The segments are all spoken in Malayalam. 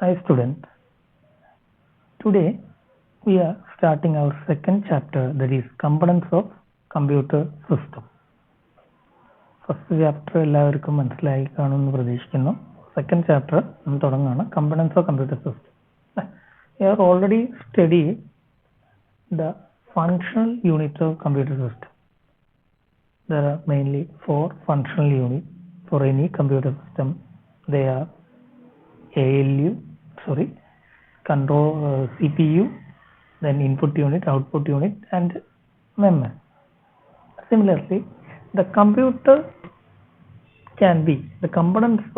Hi students, today we are starting our second chapter, that is components of computer system. First chapter എല്ലാവർക്കും മനസ്സിലായി കാണുമെന്ന് പ്രതീക്ഷിക്കുന്നു. Second chapter നമ്മൾ തുടങ്ങുകയാണ്, components of computer system. We have already studied the functional units of computer system. There are mainly 4 functional units for any computer system. They are ALU, CPU, then input unit, output unit, and memory. Similarly, the components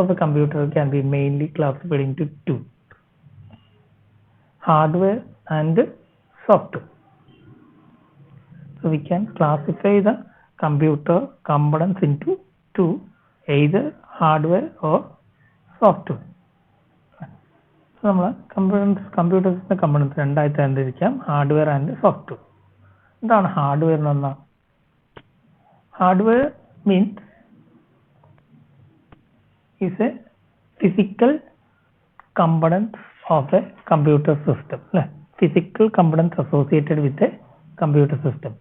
of the computer can be mainly classified into 2: hardware and software. So we can classify the computer components into 2, either hardware or software. So നമ്മൾ കമ്പ്യൂട്ടേഴ്സിന്റെ കമ്പോണൻസ് രണ്ടായി തരംതിരിക്കാം, ഹാർഡ്വെയർ ആൻഡ് സോഫ്റ്റ്വെയർ. എന്താണ് ഹാർഡ്വെയർ എന്ന് പറഞ്ഞാൽ? Hardware means is a physical component of a computer system. Physical components associated with a computer system.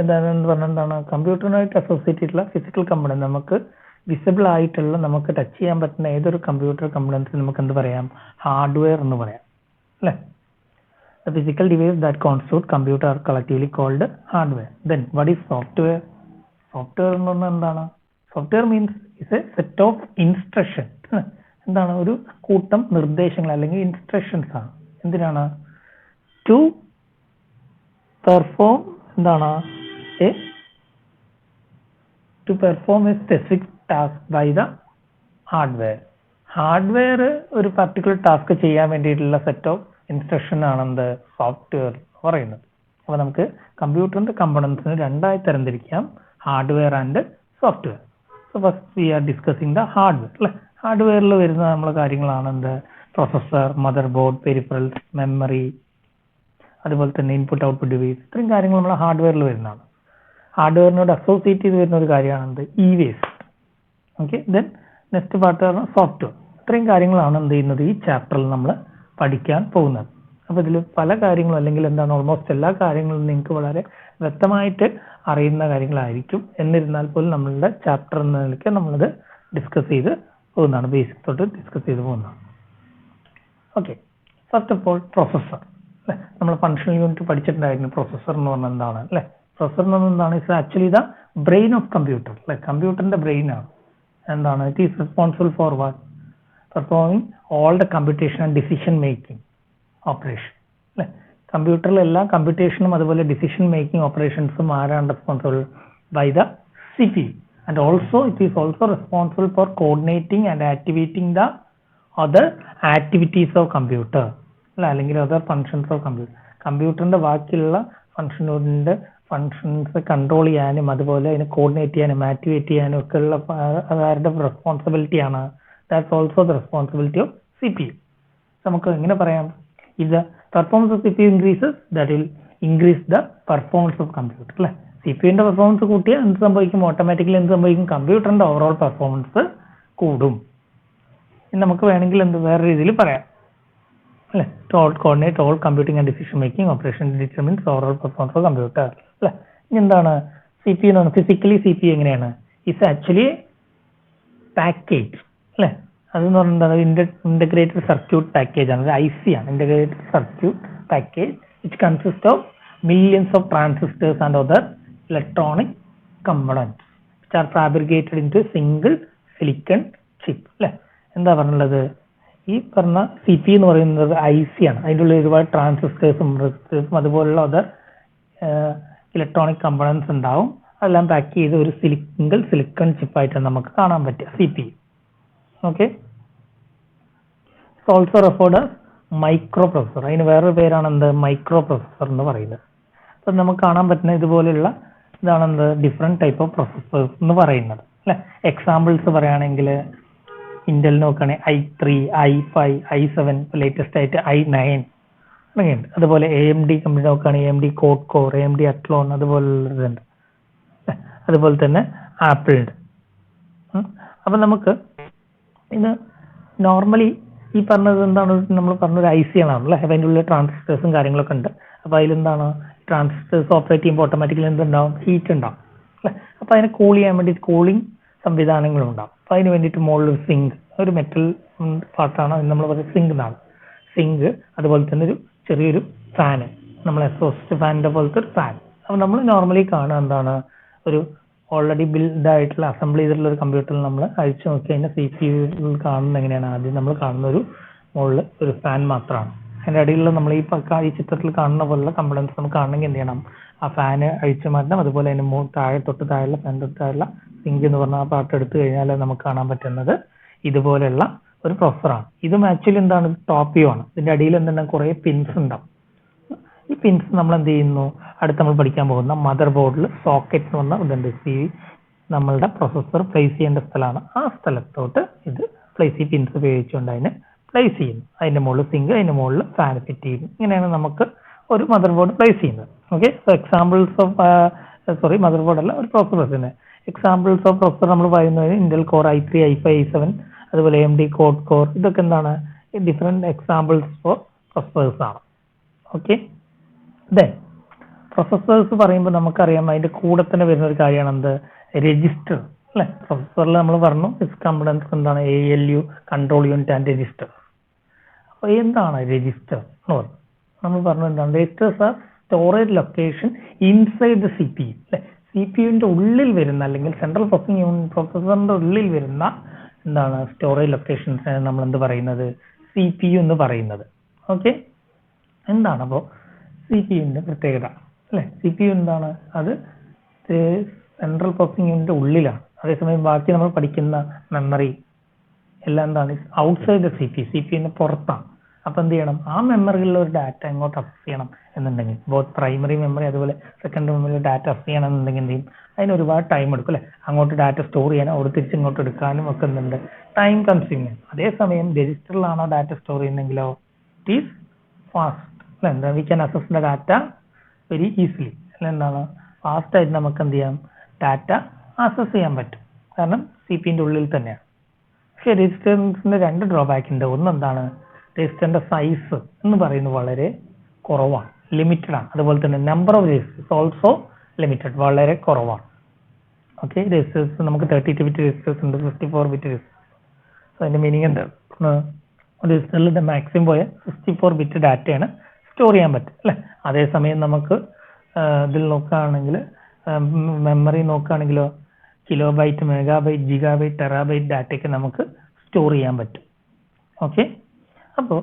എന്താണെന്ന് പറഞ്ഞാൽ കമ്പ്യൂട്ടറിനായിട്ട് അസോസിയേറ്റ് ചെയ്തിട്ടുള്ള ഫിസിക്കൽ കമ്പോണന്റ്, നമുക്ക് വിസിബിൾ ആയിട്ടുള്ള, നമുക്ക് ടച്ച് ചെയ്യാൻ പറ്റുന്ന ഏതൊരു കമ്പ്യൂട്ടർ കമ്പോണൻസ് നമുക്ക് എന്ത് പറയാം? ഹാർഡ്വെയർ എന്ന് പറയാം, അല്ലേ? The physical device that constitute computer are collectively called hardware. Then what is software? Software എന്ന് പറഞ്ഞാൽ എന്താണ്? Software means is a set of instructions. എന്താണ്? ഒരു കൂട്ടം നിർദ്ദേശങ്ങൾ അല്ലെങ്കിൽ ഇൻസ്ട്രക്ഷൻസ് ആണ്. എന്തിനാണ്? ടു പെർഫോം എന്താണ്? To perform a specific task by the hardware. Hardware ഒരു പർട്ടിക്കുലർ ടാസ്ക് ചെയ്യാൻ വേണ്ടിയിട്ടുള്ള സെറ്റ് ഓഫ് ഇൻസ്ട്രക്ഷൻ ആണ് എന്ത്? സോഫ്റ്റ്വെയർ പറയുന്നത്. അപ്പോൾ നമുക്ക് കമ്പ്യൂട്ടറിന്റെ കമ്പോണൻസിന് രണ്ടായി തരംതിരിക്കാം, hardware and software. So first we R discussing the hardware, അല്ലേ? ഹാർഡ്വെയറിൽ വരുന്ന നമ്മളെ കാര്യങ്ങളാണ് എന്ത്? Processor, mother board, peripherals, memory, അതുപോലെ തന്നെ ഇൻപുട്ട് ഔട്ട്പുട്ട് ഡിവൈസ്. ഇത്രയും കാര്യങ്ങൾ നമ്മൾ ഹാർഡ്വെയറിൽ വരുന്നതാണ്. ഹാർഡ്വെയറിനോട് അസോസിയേറ്റ് ചെയ്ത് വരുന്ന ഒരു കാര്യമാണ് എന്ത്? E-vase. Okay, then next part പറഞ്ഞാൽ സോഫ്റ്റ്വെയർ. ഇത്രയും കാര്യങ്ങളാണ് എന്ത് ചെയ്യുന്നത്? ഈ ചാപ്റ്ററിൽ നമ്മൾ പഠിക്കാൻ പോകുന്നത്. അപ്പോൾ ഇതിൽ പല കാര്യങ്ങളും, അല്ലെങ്കിൽ എന്താണ്, ഓൾമോസ്റ്റ് എല്ലാ കാര്യങ്ങളും നിങ്ങൾക്ക് വളരെ വ്യക്തമായിട്ട് അറിയുന്ന കാര്യങ്ങളായിരിക്കും. എന്നിരുന്നാൽ പോലും നമ്മളുടെ ചാപ്റ്റർ എന്ന നിലയ്ക്ക് നമ്മളത് ഡിസ്കസ് ചെയ്ത് പോകുന്നതാണ്, ബേസിക് തൊട്ട് ഡിസ്കസ് ചെയ്ത് പോകുന്നതാണ്. Okay, first of all processor, അല്ലേ? നമ്മൾ ഫങ്ഷണൽ യൂണിറ്റ് പഠിച്ചിട്ടുണ്ടായിരുന്നു. പ്രൊസസ്സർ എന്ന് പറഞ്ഞാൽ എന്താണ്, അല്ലേ? പ്രൊസസ്സർ എന്ന് പറഞ്ഞാൽ എന്താണ്? It's actually the brain of computer, അല്ലെ? കമ്പ്യൂട്ടറിന്റെ ബ്രെയിൻ ആണ്. എന്താണ്? It is responsible for what? Performing all the computation and decision making operation, അല്ലെ? കമ്പ്യൂട്ടറിൽ എല്ലാ കമ്പ്യൂട്ടേഷനും അതുപോലെ ഡിസിഷൻ മേക്കിംഗ് ഓപ്പറേഷൻസും ആരാണ് responsible? By the CPU. And also it is also responsible for coordinating and activating the other activities of computer, അല്ല, അല്ലെങ്കിൽ അതർ ഫങ്ഷൻസ് ഓഫ് കമ്പ്യൂട്ടർ. കമ്പ്യൂട്ടറിന്റെ ബാക്കിയുള്ള ഫങ്ഷനോടിന്റെ ഫങ്ഷൻസ് കൺട്രോൾ ചെയ്യാനും അതുപോലെ അതിനെ കോർഡിനേറ്റ് ചെയ്യാനും ആക്ടിവേറ്റ് ചെയ്യാനും ഒക്കെ ഉള്ള ആരുടെ റെസ്പോൺസിബിലിറ്റിയാണ്? That's also the responsibility of CPU. നമുക്ക് എങ്ങനെ പറയാം? if the performance of CPU increases, that will increase the performance of computer, അല്ലെ? CPU-ന്റെ പെർഫോമൻസ് കൂട്ടിയാൽ എന്ത് സംഭവിക്കും? ഓട്ടോമാറ്റിക്കലി എന്ത് സംഭവിക്കും? കമ്പ്യൂട്ടറിന്റെ ഓവറോൾ പെർഫോമൻസ് കൂടും. നമുക്ക് വേണമെങ്കിൽ എന്ത് വേറെ രീതിയിൽ പറയാം, അല്ലെ? to coordinate all computing and decision making operations determines overall performance of computer, അല്ലെ? ഇനി എന്താണ് CPU എന്ന് പറഞ്ഞാൽ? ഫിസിക്കലി CPU എങ്ങനെയാണ്? ഇറ്റ്സ് ആക്ച്വലി പാക്കേജ്, അല്ലെ? അതെന്ന് പറഞ്ഞാൽ ഇന്റഗ്രേറ്റഡ് സർക്യൂട്ട് പാക്കേജ് ആണ്, IC ആണ്. Integrated circuit package which consists of millions of transistors and other electronic components which are fabricated into a single silicon chip, അല്ലെ? എന്താ പറഞ്ഞുള്ളത്? ഈ പറഞ്ഞ CPU എന്ന് പറയുന്നത് IC ആണ്. അതിൻ്റെ ഉള്ളിൽ ഒരുപാട് ട്രാൻസിസ്റ്റേഴ്സും റെസിസ്റ്റേഴ്സും അതുപോലുള്ള അതർ ഇലക്ട്രോണിക് കമ്പോണൻസ് ഉണ്ടാവും. അതെല്ലാം പാക്ക് ചെയ്ത് ഒരു സിംഗിൾ സിലിക്കൺ ചിപ്പായിട്ടാണ് നമുക്ക് കാണാൻ പറ്റുക CPU. Okay, also referred as micro processor. അതിന് വേറൊരു പേരാണ് എന്ത്? മൈക്രോ പ്രൊസസർ എന്ന് പറയുന്നത്. അപ്പം നമുക്ക് കാണാൻ പറ്റുന്ന ഇതുപോലെയുള്ള ഇതാണ് എന്ത്? ഡിഫറെന്റ് ടൈപ്പ് ഓഫ് പ്രൊസസേഴ്സ് എന്ന് പറയുന്നത്, അല്ലെ? എക്സാമ്പിൾസ് പറയുകയാണെങ്കിൽ ഇന്റൽ നോക്കുകയാണെങ്കിൽ i3, i5, i7, ലേറ്റസ്റ്റ് ആയിട്ട് i9 അങ്ങനെയുണ്ട്. അതുപോലെ AMD കമ്പനി നോക്കുകയാണെങ്കിൽ AMD quad core, AMD Athlon, അതുപോലുള്ളതുണ്ട്. അതുപോലെ തന്നെ ആപ്പിൾ ഉണ്ട്. അപ്പം നമുക്ക് ഇത് നോർമലി ഈ പറഞ്ഞത് എന്താണ്, നമ്മൾ പറഞ്ഞൊരു ഐസികളാണല്ലേ, അപ്പോൾ അതിൻ്റെ ഉള്ളിൽ ട്രാൻസിസ്റ്റേഴ്സും കാര്യങ്ങളൊക്കെ ഉണ്ട്. അപ്പോൾ അതിലെന്താണ് ട്രാൻസിസ്റ്റേഴ്സ് ഓപ്പറേറ്റ് ചെയ്യുമ്പോൾ ഓട്ടോമാറ്റിക്കലി എന്തുണ്ടാവും, ഹീറ്റ് ഉണ്ടാവും അല്ലേ. അപ്പോൾ അതിനെ കൂൾ ചെയ്യാൻ വേണ്ടി കൂളിംഗ് സംവിധാനങ്ങളും ഉണ്ടാവും. അപ്പോൾ അതിന് വേണ്ടിയിട്ട് മുകളിൽ സിങ്ക്, ഒരു മെറ്റൽ പാർട്ടാണ് അത്, നമ്മൾ പറയുന്നത് സിങ്ക് എന്നാണ്. സിങ്ക്, അതുപോലെ തന്നെ ഒരു ചെറിയൊരു ഫാന്, നമ്മൾ എക്സോസ്റ്റ് ഫാനിൻ്റെ പോലത്തെ ഒരു ഫാൻ. അപ്പോൾ നമ്മൾ നോർമലി കാണുക എന്താണ്, ഒരു ഓൾറെഡി ബിൽഡ് ആയിട്ടുള്ള അസംബിൾ ചെയ്തിട്ടുള്ള ഒരു കമ്പ്യൂട്ടറിൽ നമ്മൾ അഴിച്ചു നോക്കി കഴിഞ്ഞാൽ CPU കാണുന്നത് എങ്ങനെയാണ്, ആദ്യം നമ്മൾ കാണുന്ന ഒരു മുകളിൽ ഒരു ഫാൻ മാത്രമാണ്. അതിൻ്റെ അടിയിലുള്ള നമ്മൾ ഈ ചിത്രത്തിൽ കാണുന്ന പോലുള്ള കമ്പണൻസ് നമുക്ക് കാണണമെങ്കിൽ എന്ത് ചെയ്യണം, ആ ഫാന് അഴിച്ചു മാറ്റണം. അതുപോലെ അതിന് തൊട്ട് താഴെയുള്ള ഫാൻ തൊട്ട് താഴെയുള്ള സിങ്ക് എന്ന് പറഞ്ഞ ആ പാർട്ട് എടുത്തു കഴിഞ്ഞാൽ നമുക്ക് കാണാൻ പറ്റുന്നത് ഇതുപോലെയുള്ള ഒരു പ്രൊസസ്സറാണ്. ഇതും ആക്ച്വലി എന്താണ്, ടോപ്പ് വ്യൂ ആണ്. ഇതിൻ്റെ അടിയിൽ എന്താണ്, കുറേ പിൻസ് ഉണ്ടാവും. ഈ പിൻസ് നമ്മൾ എന്ത് ചെയ്യുന്നു, അടുത്ത് നമ്മൾ പഠിക്കാൻ പോകുന്ന മദർ ബോർഡിൽ സോക്കറ്റ് എന്ന് പറഞ്ഞ ഇതുണ്ട്, നമ്മളുടെ പ്രൊസസ്സർ പ്ലേസ് ചെയ്യേണ്ട സ്ഥലമാണ്. ആ സ്ഥലത്തോട്ട് ഇത് ഈ പിൻസ് ഉപയോഗിച്ചുകൊണ്ട് അതിനെ പ്ലേസ് ചെയ്യുന്നു. അതിൻ്റെ മുകളിൽ സിങ്ക്, അതിൻ്റെ മുകളിൽ ഫാൻ ഫിറ്റ് ചെയ്യുന്നു. ഇങ്ങനെയാണ് നമുക്ക് ഒരു മദർ ബോർഡ് പ്ലേസ് ചെയ്യുന്നത്. Okay, so examples of mother board അല്ല, ഒരു പ്രൊസസ്സറിന് എക്സാമ്പിൾസ് ഓഫ് പ്രൊസസ്സർ നമ്മൾ പറയുന്നത് Intel core i3, i5, i7, അതുപോലെ AMD കോഡ് കോർ, ഇതൊക്കെ എന്താണ്, ഡിഫറെൻറ്റ് എക്സാമ്പിൾസ് ഫോർ പ്രൊസസ്സേഴ്സ് ആണ്. ഓക്കെ, പ്രൊസസ്സേഴ്സ് പറയുമ്പോൾ നമുക്കറിയാം അതിന്റെ കൂടെ തന്നെ വരുന്ന ഒരു കാര്യമാണ് എന്ത്, രജിസ്റ്റർ അല്ലെ. പ്രൊസസ്സറിൽ നമ്മൾ പറഞ്ഞു ഇറ്റ്സ് കമ്പണൻസ് എന്താണ്, ALU, control unit and register. അപ്പോൾ എന്താണ് രജിസ്റ്റർ എന്ന് പറഞ്ഞു, നമ്മൾ പറഞ്ഞു എന്താണ്, registers are storage location inside the CPU അല്ലെ. CPUവിന്റെ ഉള്ളിൽ വരുന്ന, അല്ലെങ്കിൽ സെൻട്രൽ പ്രോസസിംഗ് യൂണിറ്റ് പ്രൊസസ്സറിന്റെ ഉള്ളിൽ വരുന്ന എന്താണ് സ്റ്റോറേജ് ലൊക്കേഷൻസ് നമ്മൾ എന്ത് പറയുന്നത്, CPU എന്ന് പറയുന്നത്. ഓക്കെ, എന്താണ് അപ്പോൾ CPUവിന്റെ പ്രത്യേകത അല്ലെ. CPU എന്താണ്, അത് സെൻട്രൽ പ്രോസസിംഗ് യൂണിറ്റിന്റെ ഉള്ളിലാണ്. അതേസമയം ബാക്കി നമ്മൾ പഠിക്കുന്ന മെമ്മറി എല്ലാം എന്താണ്, ഔട്ട്സൈഡ് ദ CPUവിന്റെ പുറത്താണ്. അപ്പൊ എന്ത് ചെയ്യണം, ആ മെമ്മറിയിലുള്ള ഒരു ഡാറ്റ എങ്ങോട്ട് അക്സസ് ചെയ്യണം എന്നുണ്ടെങ്കിൽ, ബോത്ത് പ്രൈമറി മെമ്മറി അതുപോലെ സെക്കൻഡറി മെമ്മറിയിൽ ഡാറ്റ അക്സസ് ചെയ്യണം എന്നുണ്ടെങ്കിൽ എന്ത് ചെയ്യും, അതിന് ഒരുപാട് ടൈം എടുക്കും അല്ലെ. അങ്ങോട്ട് ഡാറ്റ സ്റ്റോർ ചെയ്യാനും അവിടെ തിരിച്ചിങ്ങോട്ട് എടുക്കാനും ഒക്കെ എന്തുണ്ട്, ടൈം കൺസ്യൂമിങ്. അതേസമയം രജിസ്റ്ററിലാണോ ഡാറ്റ സ്റ്റോർ ചെയ്യുന്നെങ്കിലോ ഇറ്റ് ഈസ് ഫാസ്റ്റ് അല്ലെ. എന്താ, we can access the data very easily അല്ലെ. എന്താണ്, ഫാസ്റ്റ് ആയിട്ട് നമുക്ക് എന്ത് ചെയ്യാം, ഡാറ്റ ആക്സസ് ചെയ്യാൻ പറ്റും, കാരണം CPUവിന്റെ ഉള്ളിൽ തന്നെയാണ്. പക്ഷെ രജിസ്റ്ററിന്റെ രണ്ട് ഡ്രോബാക്ക് ഉണ്ട്. ഒന്നെന്താണ്, രജിസ്റ്ററിന്റെ സൈസ് എന്ന് പറയുന്നത് വളരെ കുറവാണ്, ലിമിറ്റഡ് ആണ്. അതുപോലെ തന്നെ number of registers also limited, വളരെ കുറവാണ്. ഓക്കെ, രജിസ്റ്റേഴ്സ് നമുക്ക് 32 ബിറ്റ് രജിസ്റ്റേഴ്സ് ഉണ്ട്, 64 ബിറ്റ് രജിസ്റ്റേഴ്സ്. സോ അതിന്റെ മീനിങ് എന്താണ്, രജിസ്റ്ററിൽ മാക്സിമം പോയ 64 ബിറ്റ് ഡാറ്റയാണ് സ്റ്റോർ ചെയ്യാൻ പറ്റും അല്ലെ. അതേസമയം നമുക്ക് ഇതിൽ നോക്കുകയാണെങ്കിൽ, മെമ്മറി നോക്കുകയാണെങ്കിലോ കിലോബൈറ്റ്, മെഗാബൈറ്റ്, ജിഗാബൈറ്റ്, ടെറാബൈറ്റ് ഡാറ്റയ്ക്ക് നമുക്ക് സ്റ്റോർ ചെയ്യാൻ പറ്റും. ഓക്കെ, അപ്പോൾ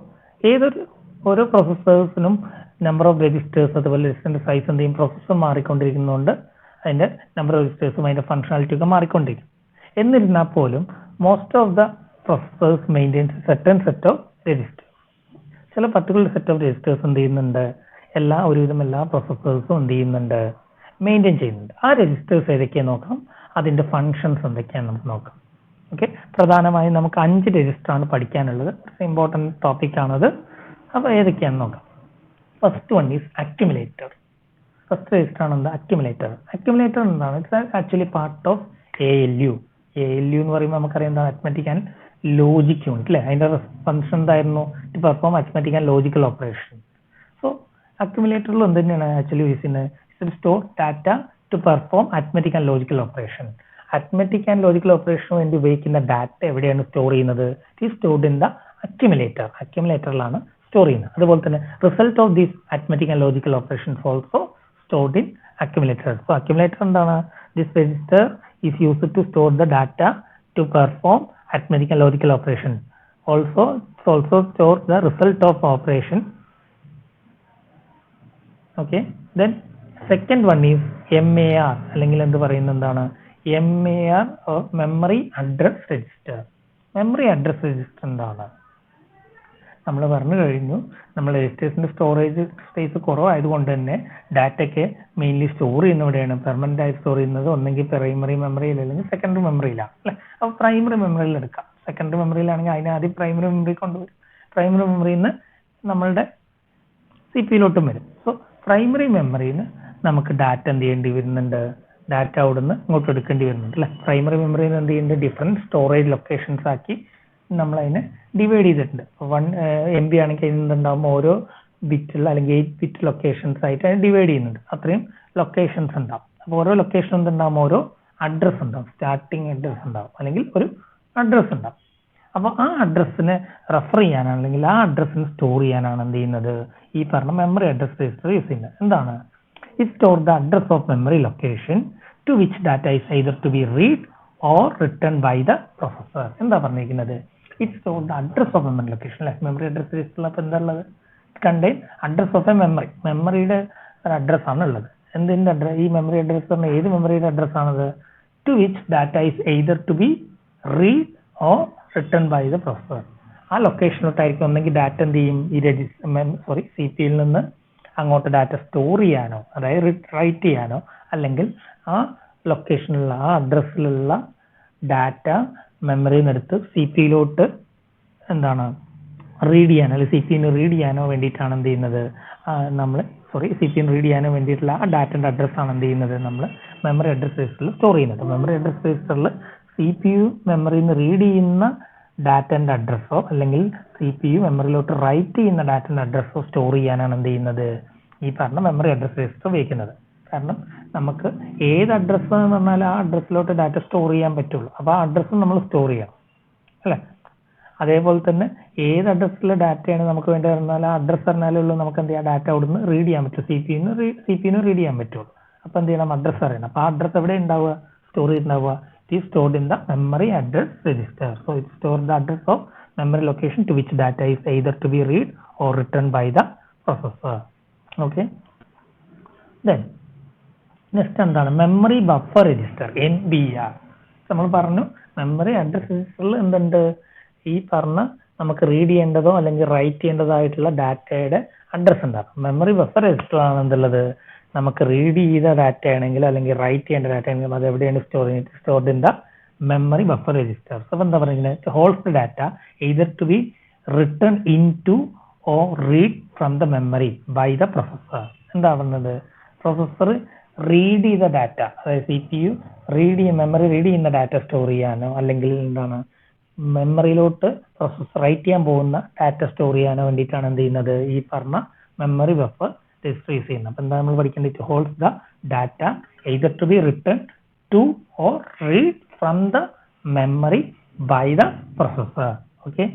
ഓരോ പ്രൊസസ്സേഴ്സിനും നമ്പർ ഓഫ് രജിസ്റ്റേഴ്സ് അതുപോലെ രജിസ്റ്ററിന്റെ സൈസ് എന്ത് ചെയ്യും, പ്രൊസസ്സർ മാറിക്കൊണ്ടിരിക്കുന്നതുകൊണ്ട് അതിന്റെ നമ്പർ ഓഫ് രജിസ്റ്റേഴ്സും അതിന്റെ ഫങ്ഷണാലിറ്റി ഒക്കെ മാറിക്കൊണ്ടിരിക്കും. എന്നിരുന്നാൽ പോലും most of the processors maintains certain set of registers. ചില പർട്ടിക്കുലർ സെറ്റ് ഓഫ് രജിസ്റ്റേഴ്സ് എന്ത് ചെയ്യുന്നുണ്ട്, ഒരുവിധം എല്ലാ പ്രൊസസ്സേഴ്സും എന്ത് ചെയ്യുന്നുണ്ട്, മെയിൻറ്റെയിൻ ചെയ്യുന്നുണ്ട്. ആ രജിസ്റ്റേഴ്സ് ഏതൊക്കെയാണ് നോക്കാം, അതിന്റെ ഫങ്ഷൻസ് എന്തൊക്കെയാണെന്ന് നമുക്ക് നോക്കാം. ഓക്കെ, പ്രധാനമായും നമുക്ക് 5 രജിസ്റ്ററാണ് പഠിക്കാനുള്ളത്, ഇമ്പോർട്ടൻറ്റ് ടോപ്പിക് ആണത്. അപ്പോൾ ഏതൊക്കെയാണെന്ന് നോക്കാം. First one is accumulator. First register ആണ് എന്താ, അക്യുമുലേറ്റർ. അക്യുമുലേറ്റർ എന്താണ്, it's actually part of ALU. ALU എന്ന് പറയുമ്പോൾ നമുക്കറിയാം എന്താണ്, അരിത്മെറ്റിക് ആൻഡ് ലോജിക് യൂണിറ്റ് അല്ലേ. അതിന്റെ ഫംഗ്ഷൻ എന്തായിരുന്നു, to perform arithmetic and logical operation. So അക്യുമുലേറ്ററിൽ എന്ത് തന്നെയാണ് ആക്ച്വലി യൂസ് ചെയ്യുന്നത്, it store data to perform arithmetic and logical operation. Arithmetic and logical ഓപ്പറേഷന് വേണ്ടി ഉപയോഗിക്കുന്ന ഡാറ്റ എവിടെയാണ് സ്റ്റോർ ചെയ്യുന്നത്, it is stored in the accumulator. അക്യുമുലേറ്ററിലാണ് സ്റ്റോർ ചെയ്യുന്നത്. അതുപോലെ തന്നെ result of these arithmetic and logical operations also stored in accumulator. So accumulator എന്താണ്, this register is used to store the data to perform arithmetic and logical operation. Also stores the result of operation. Okay, then second one is MAR അല്ലെങ്കിൽ എന്ത് പറയുന്നത് എന്താണ്, MAR or memory address register. memory address register എന്താണ്, നമ്മൾ പറഞ്ഞു കഴിഞ്ഞു, നമ്മൾ രജിസ്റ്റേഴ്സിന്റെ സ്റ്റോറേജ് സ്പേസ് കുറവായതുകൊണ്ട് തന്നെ ഡാറ്റയ്ക്ക് മെയിൻലി സ്റ്റോർ ചെയ്യുന്ന എവിടെയാണ്, പെർമനന്റ് ആയി സ്റ്റോർ ചെയ്യുന്നത് ഒന്നെങ്കിൽ പ്രൈമറി മെമ്മറിയിൽ അല്ലെങ്കിൽ സെക്കൻഡറി മെമ്മറിയിലാണ് അല്ലെ. അപ്പോൾ പ്രൈമറി മെമ്മറിയിൽ എടുക്കാം. സെക്കൻഡറി മെമ്മറിയിലാണെങ്കിൽ അതിനെ ആദ്യം പ്രൈമറി മെമ്മറി കൊണ്ടുവരും, പ്രൈമറി മെമ്മറിയിൽ നിന്ന് നമ്മളുടെ CPU വരും. സോ പ്രൈമറി മെമ്മറിയിൽ നിന്ന് നമുക്ക് ഡാറ്റ എന്ത് ചെയ്യേണ്ടി വരുന്നുണ്ട്, ഡാറ്റ അവിടെ നിന്ന് ഇങ്ങോട്ട് എടുക്കേണ്ടി വരുന്നുണ്ട് അല്ലെ. പ്രൈമറി മെമ്മറിയിൽ നിന്ന് എന്ത് ചെയ്യുന്നുണ്ട്, ഡിഫറെന്റ് സ്റ്റോറേജ് ലൊക്കേഷൻസ് ആക്കി നമ്മൾ അതിനെ ഡിവൈഡ് ചെയ്തിട്ടുണ്ട്. 1 MB ആണെങ്കിൽ എന്തുണ്ടാവും, ഓരോ ബിറ്റുള്ള അല്ലെങ്കിൽ 8 ബിറ്റ് ലൊക്കേഷൻസ് ആയിട്ട് അതിനെ ഡിവൈഡ് ചെയ്യുന്നുണ്ട്. അത്രയും ലൊക്കേഷൻസ് ഉണ്ടാവും. അപ്പോൾ ഓരോ ലൊക്കേഷൻ എന്തുണ്ടാവും, ഓരോ അഡ്രസ് ഉണ്ടാവും, സ്റ്റാർട്ടിങ് അഡ്രസ് ഉണ്ടാവും അല്ലെങ്കിൽ ഒരു അഡ്രസ് ഉണ്ടാവും. അപ്പോൾ ആ അഡ്രസ്സിനെ റെഫർ ചെയ്യാനാണ് അല്ലെങ്കിൽ ആ അഡ്രസ്സിനെ സ്റ്റോർ ചെയ്യാനാണ് എന്ത് ചെയ്യുന്നത്, ഈ പറഞ്ഞ മെമ്മറി അഡ്രസ് രജിസ്റ്റർ യൂസ് ചെയ്യുന്നത്. എന്താണ്, it store the address of memory location to which data is either to be read or written by the processor. എന്താ പറഞ്ഞിരിക്കുന്നത്, it store the address of memory location അല്ലെ. മെമ്മറി അഡ്രസ് രജിസ്റ്ററിൽ അപ്പോൾ എന്താ ഉള്ളത്, contain address of A memory, മെമ്മറിയുടെ ഒരു അഡ്രസ് ആണ് ഉള്ളത്. എന്തിന്റെ അഡ്രസ്, ഈ മെമ്മറി അഡ്രസ് പറഞ്ഞാൽ ഏത് മെമ്മറിയുടെ അഡ്രസ് ആണത്, to which data is either to be read or written by the processor. ആ ലൊക്കേഷനിലോട്ടായിരിക്കും ഒന്നെങ്കിൽ ഡാറ്റ എന്ത് ചെയ്യും, ഈ രജിസ്റ്റർ CPU നിന്ന് അങ്ങോട്ട് ഡാറ്റ സ്റ്റോർ ചെയ്യാനോ അതായത് റൈറ്റ് ചെയ്യാനോ, അല്ലെങ്കിൽ ആ ലൊക്കേഷനിലുള്ള ആ അഡ്രസ്സിലുള്ള ഡാറ്റ മെമ്മറിയിൽ നിന്ന് എടുത്ത് CPU എന്താണ് റീഡ് ചെയ്യാനോ അല്ലെങ്കിൽ CPU റീഡ് ചെയ്യാനോ വേണ്ടിയിട്ടാണ് എന്ത് ചെയ്യുന്നത്, നമ്മൾ CPU റീഡ് ചെയ്യാനോ വേണ്ടിയിട്ടുള്ള ആ ഡാറ്റൻ്റെ അഡ്രസ്സാണ് എന്ത് ചെയ്യുന്നത്, നമ്മൾ മെമ്മറി അഡ്രസ് രജിസ്റ്ററിൽ സ്റ്റോർ ചെയ്യുന്നത്. മെമ്മറി അഡ്രസ് രജിസ്റ്ററിൽ CPU മെമ്മറിയിൽ നിന്ന് റീഡ് ചെയ്യുന്ന ഡാറ്റൻ്റെ അഡ്രസ്സോ അല്ലെങ്കിൽ CPU മെമ്മറിയിലോട്ട് റൈറ്റ് ചെയ്യുന്ന ഡാറ്റൻ്റെ അഡ്രസ്സോ സ്റ്റോർ ചെയ്യാനാണ് എന്ത് ചെയ്യുന്നത്, ഈ പറഞ്ഞ മെമ്മറി അഡ്രസ് രജിസ്റ്റർ ഉപയോഗിക്കുന്നത്. കാരണം നമുക്ക് ഏത് അഡ്രസ്സ് എന്ന് പറഞ്ഞാൽ ആ അഡ്രസ്സിലോട്ട് ഡാറ്റ സ്റ്റോർ ചെയ്യാൻ പറ്റുള്ളൂ. അപ്പോൾ ആ അഡ്രസ്സ് നമ്മൾ സ്റ്റോർ ചെയ്യണം അല്ലേ. അതേപോലെ തന്നെ ഏത് അഡ്രസ്സിലെ ഡാറ്റയാണ് നമുക്ക് വേണ്ടി പറഞ്ഞാൽ ആ അഡ്രസ്സ് പറഞ്ഞാലേ ഉള്ളൂ നമുക്ക് എന്ത് ചെയ്യാം, ഡാറ്റ അവിടുന്ന് റീഡ് ചെയ്യാൻ പറ്റും, CPU റീഡ് ചെയ്യാൻ പറ്റുള്ളൂ. അപ്പോൾ എന്ത് ചെയ്യണം, അഡ്രസ്സ് അറിയണം. അപ്പോൾ ആ അഡ്രസ്സ് എവിടെ ഉണ്ടാവുക, store ചെയ്തിട്ടുണ്ടാവുക, it is stored in the memory address register. So it stores the address of memory location to which data is either to be read or written by the processor. Okay, then next എന്താണ്, മെമ്മറി ബഫർ രജിസ്റ്റർ MBR. നമ്മൾ പറഞ്ഞു മെമ്മറി അഡ്രസ് രജിസ്റ്ററിൽ എന്തുണ്ട്, ഈ പറഞ്ഞ നമുക്ക് റീഡ് ചെയ്യേണ്ടതോ അല്ലെങ്കിൽ റൈറ്റ് ചെയ്യേണ്ടതായിട്ടുള്ള ഡാറ്റയുടെ അഡ്രസ് ഉണ്ടാകും. മെമ്മറി ബഫർ രജിസ്റ്റർ ആണ് എന്തുള്ളത്, നമുക്ക് റീഡ് ചെയ്ത ഡാറ്റ ആണെങ്കിൽ അല്ലെങ്കിൽ റൈറ്റ് ചെയ്യേണ്ട ഡാറ്റ ആണെങ്കിൽ അത് എവിടെയാണ് stored in the memory buffer register. അപ്പോൾ എന്താ പറയുന്നത്, holds the data either to be written into or read from the memory by the processor. എന്താ പറയുന്നത്, പ്രൊസസർ റീഡ് ചെയ്ത ഡാറ്റ അതായത് CPU മെമ്മറി റീഡ് ചെയ്യുന്ന ഡാറ്റ സ്റ്റോർ ചെയ്യാനോ അല്ലെങ്കിൽ എന്താണ് മെമ്മറിയിലോട്ട് പ്രോസസ്സർ റൈറ്റ് ചെയ്യാൻ പോകുന്ന ഡാറ്റ സ്റ്റോർ ചെയ്യാനോ വേണ്ടിയിട്ടാണ് എന്ത് ചെയ്യുന്നത്, ഈ പറഞ്ഞ മെമ്മറി ബഫർ രജിസ്റ്റർ യൂസ് ചെയ്യുന്നത്. അപ്പോൾ എന്താ നമ്മൾ പഠിക്കേണ്ടത്, holds the data either to be written to or read from the memory by the processor. Okay,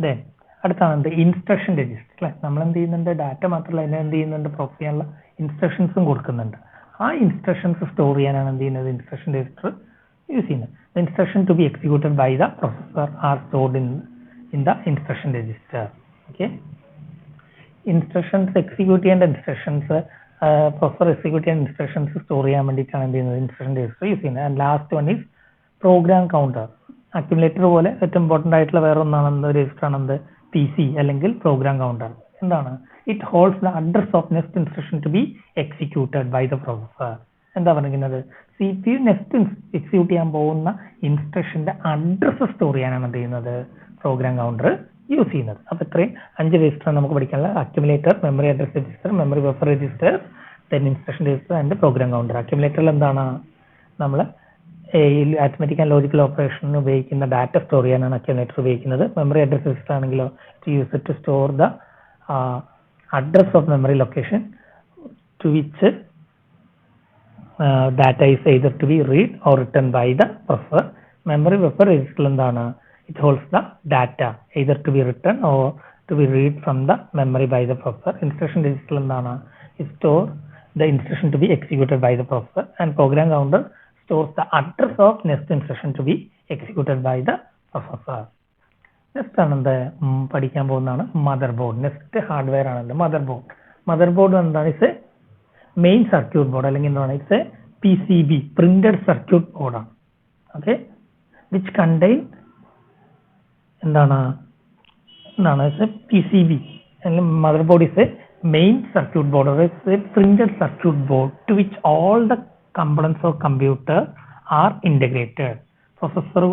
then അടുത്താണ് എന്ത്, ഇൻസ്ട്രക്ഷൻ രജിസ്റ്റർ അല്ലെ. നമ്മൾ എന്ത് ചെയ്യുന്നുണ്ട്, ഡാറ്റ മാത്രമല്ല അതിനെ എന്ത് ചെയ്യുന്നുണ്ട്, പ്രോസസ് ചെയ്യാനുള്ള ഇൻസ്ട്രക്ഷൻസും കൊടുക്കുന്നുണ്ട്. ആ ഇൻസ്ട്രക്ഷൻസ് സ്റ്റോർ ചെയ്യാനാണ് എന്ത് ചെയ്യുന്നത്, ഇൻസ്ട്രക്ഷൻ രജിസ്റ്റർ യൂസ് ചെയ്യുന്നത്. The instruction to be executed by the processor are stored in the instruction register. Okay, instructions execute ചെയ്യേണ്ട ഇൻസ്ട്രക്ഷൻസ് processor execute ചെയ്യേണ്ട ഇൻസ്ട്രക്ഷൻസ് സ്റ്റോർ ചെയ്യാൻ വേണ്ടിയിട്ടാണ് എന്ത് ചെയ്യുന്നത്, ഇൻസ്ട്രക്ഷൻ രജിസ്റ്റർ യൂസ് ചെയ്യുന്നത്. And last one is program counter. Accumulator പോലെ ഏറ്റവും ഇമ്പോർട്ടൻ്റ് ആയിട്ടുള്ള വേറെ ഒന്നാണ് രജിസ്റ്റർ ആണ് PC അല്ലെങ്കിൽ പ്രോഗ്രാം കൗണ്ടർ. എന്താണ്, it holds the address of next instruction to be executed by the processor. എന്താ പറയുന്നത്, CPU നെക്സ്റ്റ് എക്സിക്യൂട്ട് ചെയ്യാൻ പോകുന്ന ഇൻസ്ട്രക്ഷന്റെ അഡ്രസ് സ്റ്റോർ ചെയ്യാനാണ് എന്ത് ചെയ്യുന്നത്, പ്രോഗ്രാം കൗണ്ടർ യൂസ് ചെയ്യുന്നത്. അപ്പോൾ ഇത്രയും 5 രജിസ്റ്റർ നമുക്ക് പഠിക്കാനുള്ള, accumulator, memory address register, memory buffer register, then instruction register and program counter. അക്യുമുലേറ്ററിൽ എന്താണ്, നമ്മൾ അരിത്മെറ്റിക് ആൻഡ് ലോജിക്കൽ ഓപ്പറേഷന് ഉപയോഗിക്കുന്ന ഡാറ്റ സ്റ്റോർ ചെയ്യാനാണ് അക്യുമുലേറ്റർ ഉപയോഗിക്കുന്നത്. മെമ്മറി അഡ്രസ് രജിസ്റ്റർ ആണെങ്കിലോ to use it to store the address of memory location to which data is either to be read or written by the processor. Memory buffer register എന്താണ്, it holds the data either to be written or to be read from the memory by the processor. Instruction register എന്താണ്, it stores the instruction to be executed by the processor. And program counter stores the address of next instruction to be executed by the processor. Next ആണ് എന്ത് പഠിക്കാൻ പോകുന്നതാണ് മദർ ബോർഡ്. നെക്സ്റ്റ് ഹാർഡ്വെയർ ആണ് മദർ ബോർഡ്. മദർ ബോർഡ് എന്താണ്, ഇറ്റ്സ് മെയിൻ സർക്യൂട്ട് ബോർഡ് അല്ലെങ്കിൽ എന്താണ്, ഇറ്റ്സ് PCB പ്രിന്റഡ് സർക്യൂട്ട് ബോർഡാണ്. ഓക്കെ, വിച്ച് കണ്ടെയ്ൻ എന്താണ് PCB അല്ലെങ്കിൽ motherboard is a main circuit board, it's a printed circuit board to which all the components of computer are integrated. Processor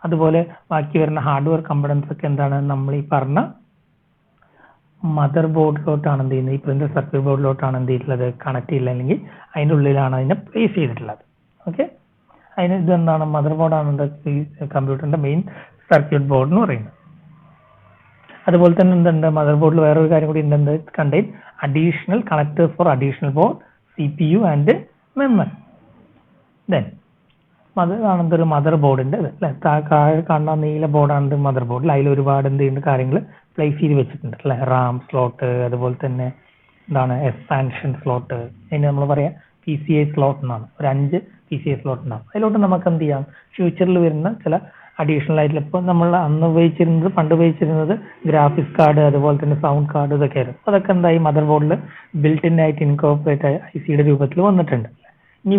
അതുപോലെ ബാക്കി വരുന്ന ഹാർഡ്വെയർ കമ്പോണൻസ് ഒക്കെ എന്താണ്, നമ്മൾ ഈ പറഞ്ഞ മദർ ബോർഡിലോട്ടാണ് എന്ത് ചെയ്യുന്നത്, ഈ പ്രിന്റഡ് സർക്യൂട്ട് ബോർഡിലോട്ടാണ് എന്ത് ചെയ്തിട്ടുള്ളത്, കണക്ട് ചെയ്യില്ല, അല്ലെങ്കിൽ അതിൻ്റെ ഉള്ളിലാണ് അതിനെ പ്ലേസ് ചെയ്തിട്ടുള്ളത്. ഓക്കെ, അതിന് ഇതെന്താണ്, മദർ ബോർഡാണ് കമ്പ്യൂട്ടറിന്റെ മെയിൻ സർക്യൂട്ട് ബോർഡ് എന്ന് പറയുന്നത്. അതുപോലെ തന്നെ എന്തുണ്ട്, മദർ ബോർഡിൽ വേറൊരു കാര്യം കൂടി ഉണ്ട്, contain additional connectors for additional board, CPU and memory. Then അതാണ് ഒരു മദർ ബോർഡിന്റെ അല്ലെ, കാണുന്ന നീല ബോർഡാണ് മദർ ബോർഡിൽ. അതിൽ ഒരുപാട് എന്ത് ചെയ്യുന്ന കാര്യങ്ങൾ പ്ലേസ് ചെയ്ത് വെച്ചിട്ടുണ്ട് അല്ലെ. റാം സ്ലോട്ട്, അതുപോലെ തന്നെ എന്താണ് എക്സ്പാൻഷൻ സ്ലോട്ട്, അതിന് നമ്മൾ പറയാം PCI സ്ലോട്ട് എന്നാണ്. ഒരു 5 PCI സ്ലോട്ട് ഉണ്ടാവും. അതിലോട്ട് നമുക്ക് എന്ത് ചെയ്യാം, ഫ്യൂച്ചറിൽ വരുന്ന ചില അഡീഷണൽ ആയിട്ടുള്ള, ഇപ്പോൾ നമ്മൾ പണ്ട് ഉപയോഗിച്ചിരുന്നത് ഗ്രാഫിക്സ് കാർഡ്, അതുപോലെ തന്നെ സൗണ്ട് കാർഡ്, ഇതൊക്കെ ആയിരുന്നു. അതൊക്കെ എന്തായി മദർ ബോർഡിൽ ബിൽറ്റ് ഇൻ ആയിട്ട് ഇൻകോർപ്പറേറ്റ് ICയുടെ രൂപത്തിൽ വന്നിട്ടുണ്ട്. ഇനി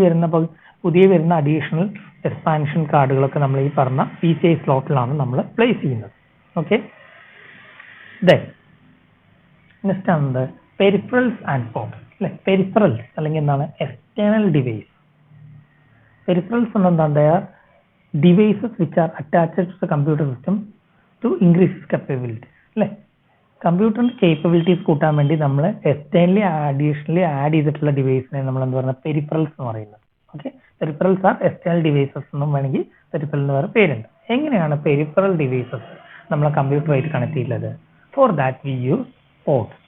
പുതിയ വരുന്ന അഡീഷണൽ എക്സ്പാൻഷൻ കാർഡുകളൊക്കെ നമ്മൾ ഈ പറഞ്ഞ PCI സ്ലോട്ടിലാണ് നമ്മൾ പ്ലേസ് ചെയ്യുന്നത്. ഓക്കെ, നെക്സ്റ്റ് ആണ് പെരിഫറൽസ് ആൻഡ് പോർട്സ് അല്ലെ. പെരിഫറൽസ് അല്ലെങ്കിൽ എന്താണ്, എക്സ്റ്റേണൽ ഡിവൈസ്. പെരിഫറൽസ് എന്താണ്, devices which are attached to the computer system to increase its capabilities അല്ലെ. കമ്പ്യൂട്ടറിന്റെ കേപ്പബിലിറ്റീസ് കൂട്ടാൻ വേണ്ടി നമ്മൾ എക്സ്റ്റേണലി അഡീഷണലി ആഡ് ചെയ്തിട്ടുള്ള ഡിവൈസിനെ നമ്മൾ എന്താ പറയുക, പെരിഫറൽസ് എന്ന് പറയുന്നത്. Okay, peripherals are external devices എന്നും വേണമെങ്കിൽ പെരിഫറൽ എന്ന് വേറെ പേരുണ്ട്. എങ്ങനെയാണ് പെരിഫറൽ ഡിവൈസസ് നമ്മളെ കമ്പ്യൂട്ടറുമായിട്ട് കണക്ട് ചെയ്യുന്നത്? For that we use ports.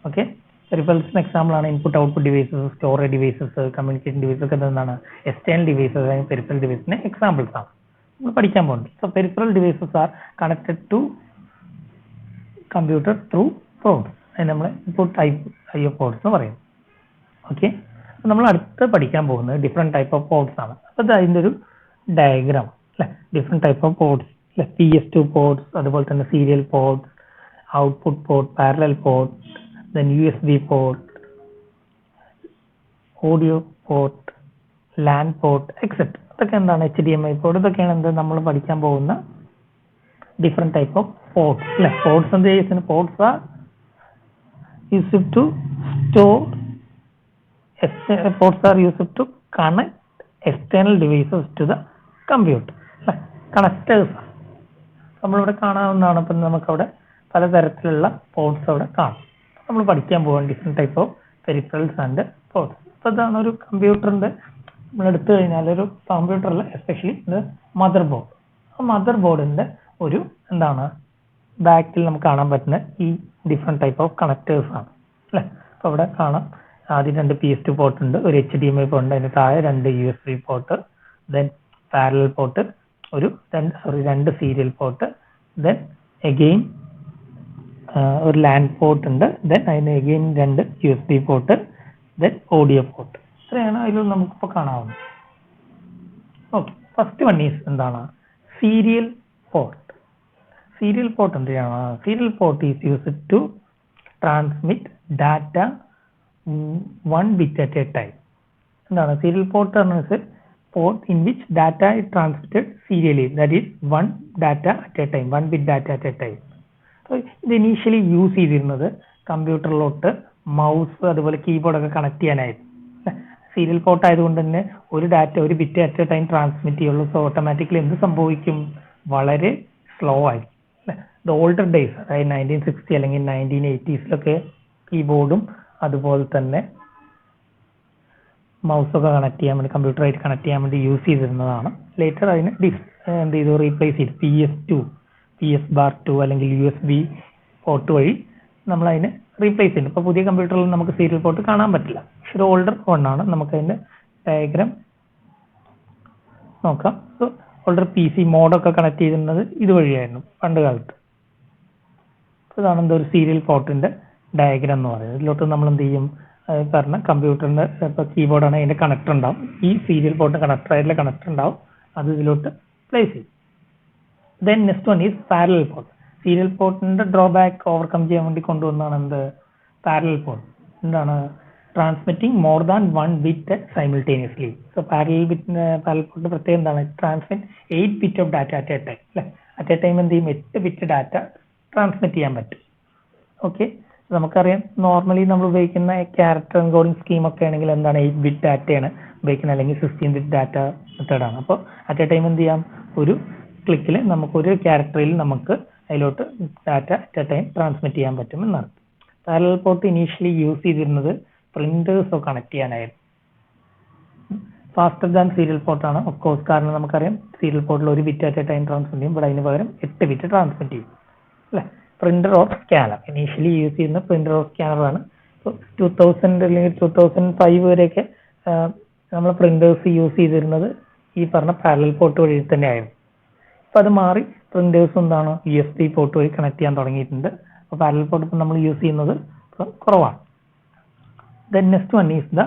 Okay, പെരിഫറൽസിന് എക്സാമ്പിൾ ആണ് input output devices, storage devices, communication devices ഒക്കെ എന്താണ് എക്സ്റ്റേണൽ ഡിവൈസസ് അല്ലെങ്കിൽ പെരിഫറൽ ഡിവൈസിന്റെ എക്സാമ്പിൾസ് ആണ് നമ്മൾ പഠിക്കാൻ പോകുന്നത്. So peripheral devices are connected to computer through ports. അതിന് നമ്മൾ ഇൻപുട്ട് IO പോർട്സ് എന്ന് പറയും. ഓക്കെ, നമ്മൾ അടുത്ത് പഠിക്കാൻ പോകുന്നത് ഡിഫറെന്റ് ടൈപ്പ് ഓഫ് പോർട്സ് ആണ്. അപ്പോൾ അതിൻ്റെ ഒരു ഡയഗ്രാം അല്ലെ, ഡിഫറെന്റ് ടൈപ്പ് ഓഫ് പോർട്സ് അല്ലെ. PS2 പോർട്സ്, അതുപോലെ തന്നെ serial ports, output port, parallel port, then USB port, audio port, LAN port, etc. ഇതൊക്കെ എന്താണ് HDMI പോർട്ട്. ഇതൊക്കെയാണ് എന്ത് നമ്മൾ പഠിക്കാൻ പോകുന്ന ഡിഫറെന്റ് ടൈപ്പ് ഓഫ് പോർട്സ് അല്ലെ. പോർട്സ് എന്ത് ചെയ്യുന്ന ports are used to store, ports are used to connect external devices to the computer അല്ലെ. കണക്ടേഴ്സ് നമ്മളിവിടെ കാണാവുന്നതാണ്. ഇപ്പം നമുക്കവിടെ പലതരത്തിലുള്ള പോർട്സ് അവിടെ കാണാം. നമ്മൾ പഠിക്കാൻ പോകാൻ different type of peripherals and ports. അപ്പോൾ ഇതാണ് ഒരു കമ്പ്യൂട്ടറിന്റെ, നമ്മൾ എടുത്തു കഴിഞ്ഞാൽ ഒരു കമ്പ്യൂട്ടറിൽ എസ്പെഷ്യലി മദർ ബോർഡ്. ആ മദർ ബോർഡിന്റെ ഒരു എന്താണ് ബാക്കിൽ നമുക്ക് കാണാൻ പറ്റുന്ന ഈ ഡിഫറെന്റ് ടൈപ്പ് ഓഫ് കണക്ടേഴ്സ് ആണ് അല്ലെ. അപ്പോൾ അവിടെ കാണാം ആദ്യം 2 PS2 പോർട്ട് ഉണ്ട്, ഒരു HDMI പോർട്ട് ഉണ്ട്, അതിന് താഴെ 2 USB port, then parallel port, ഒരു 2 സീരിയൽ പോർട്ട്, ദെൻ അഗെയിൻ ഒരു LAN പോർട്ട് ഉണ്ട്, ദെൻ അതിന് again 2 USB port, then audio port. ഇത്രയാണ് അതിൽ നമുക്കിപ്പോൾ കാണാവുന്നത്. ഓക്കെ, ഫസ്റ്റ് വൺ ഈസ് എന്താണ്, സീരിയൽ പോർട്ട്. സീരിയൽ പോർട്ട് എന്താണ്? Serial port is used to transmit data 1 bit at a time. എന്താണ് സീരിയൽ പോർട്ട് എന്ന്? Port in which data is transmitted serially, that is 1 data at a time, 1 bit data at a time. ഇത് ഇനീഷ്യലി യൂസ് ചെയ്തിരുന്നത് കമ്പ്യൂട്ടറിലോട്ട് മൗസ് അതുപോലെ കീബോർഡ് ഒക്കെ കണക്ട് ചെയ്യാനായിരുന്നു. സീരിയൽ പോർട്ട് ആയതുകൊണ്ട് തന്നെ ഒരു ഡാറ്റ ഒരു bit at A time transmit ചെയ്യുള്ളൂ. സോ ഓട്ടോമാറ്റിക്കലി എന്ത് സംഭവിക്കും, വളരെ സ്ലോ ആയിരിക്കും അല്ലെ. ദ ഓൾഡർ ഡേയ്സ്, അതായത് 1960 അല്ലെങ്കിൽ 1980s കീബോർഡും അതുപോലെ തന്നെ മൗസൊക്കെ കണക്ട് ചെയ്യാൻ വേണ്ടി, കമ്പ്യൂട്ടറായിട്ട് കണക്ട് ചെയ്യാൻ വേണ്ടി യൂസ് ചെയ്തിരുന്നതാണ്. ലേറ്റർ അതിന് എന്ത് ചെയ്തു, റീപ്ലേസ് ചെയ്തു. PS2, PS2 അല്ലെങ്കിൽ USB പോർട്ട് വഴി നമ്മൾ അതിനെ റീപ്ലേസ് ചെയ്യുന്നു. ഇപ്പോൾ പുതിയ കമ്പ്യൂട്ടറിൽ നമുക്ക് സീരിയൽ പോർട്ട് കാണാൻ പറ്റില്ല. പക്ഷെ ഒരു ഓൾഡർ ഫോണാണ്. നമുക്ക് അതിന്റെ ഡയഗ്രാം നോക്കാം. സോ ഓൾഡർ PC മോഡൊക്കെ കണക്ട് ചെയ്തിരുന്നത് ഇതുവഴിയായിരുന്നു പണ്ട് കാലത്ത്. ഇതാണ് എന്താ ഒരു സീരിയൽ പോർട്ടിന്റെ ഡയഗ്രാം എന്ന് പറയുന്നത്. ഇതിലോട്ട് നമ്മൾ എന്ത് ചെയ്യും, പറഞ്ഞ കമ്പ്യൂട്ടറിന്റെ ഇപ്പോൾ കീബോർഡാണ്, അതിന്റെ കണക്ടർ ഉണ്ടാവും. ഈ സീരിയൽ പോർട്ട് കണക്ടറായിട്ടുള്ള കണക്ടർ ഉണ്ടാവും, അത് ഇതിലോട്ട് പ്ലേസ് ചെയ്യും. Then next one is parallel port. Serial പോർട്ടിന്റെ ഡ്രോബാക്ക് ഓവർകം ചെയ്യാൻ വേണ്ടി കൊണ്ടുവന്നതാണ് എന്ത്, പാരലൽ പോർട്ട്. എന്താണ്, transmitting more than 1 bit simultaneously. So parallel പോർട്ടിന്റെ പ്രത്യേകം എന്താണ്, transmit 8 bit of data at A time അല്ലെ. അറ്റ് എ ടൈം എന്ത് ചെയ്യും, 8 bit ഡാറ്റ ട്രാൻസ്മിറ്റ് ചെയ്യാൻ പറ്റും. ഓക്കെ, നമുക്കറിയാം നോർമലി നമ്മൾ ഉപയോഗിക്കുന്ന ക്യാരക്ടർ എൻകോഡിംഗ് സ്കീം ഒക്കെ ആണെങ്കിൽ എന്താണ് 8 bit ഡാറ്റയാണ് ഉപയോഗിക്കുന്നത്, അല്ലെങ്കിൽ 16 bit ഡാറ്റ മെത്തേഡാണ്. അപ്പോൾ അറ്റ് എ ടൈം എന്ത് ചെയ്യാം, ഒരു ക്ലിക്കിൽ നമുക്കൊരു ക്യാരക്ടറിൽ നമുക്ക് അതിലോട്ട് data at A time transmit ചെയ്യാൻ പറ്റും എന്നാണ്. പാരലൽ പോർട്ട് ഇനീഷ്യലി യൂസ് ചെയ്തിരുന്നത് പ്രിന്റേഴ്സ് ഒക്കെ കണക്ട് ചെയ്യാനായിരുന്നു. ഫാസ്റ്റർ ദാൻ സീരിയൽ പോർട്ട് ആണ് ഓഫ് കോഴ്സ്. കാരണം നമുക്കറിയാം സീരിയൽ പോർട്ടിൽ 1 bit at A time transmit ചെയ്യും, ഇവിടെ അതിന് പകരം 8 ബിറ്റ് ട്രാൻസ്മിറ്റ് ചെയ്യും അല്ലേ. Printer or scanner initially use ചെയ്യുന്ന പ്രിന്റർ ഓർ സ്കാനർ ആണ്. ഇപ്പോൾ 2000 അല്ലെങ്കിൽ 2005 വരെയൊക്കെ നമ്മൾ പ്രിന്റേഴ്സ് യൂസ് ചെയ്തിരുന്നത് ഈ പറഞ്ഞ പാരലൽ പോർട്ട് വഴി തന്നെയായിരുന്നു. അപ്പോൾ അത് മാറി പ്രിന്റേഴ്സ് എന്താണ് USB പോർട്ട് വഴി കണക്ട് ചെയ്യാൻ തുടങ്ങിയിട്ടുണ്ട്. അപ്പോൾ പാരലൽ പോർട്ട് ഇപ്പോൾ നമ്മൾ യൂസ് ചെയ്യുന്നത് കുറവാണ്. Then next one is the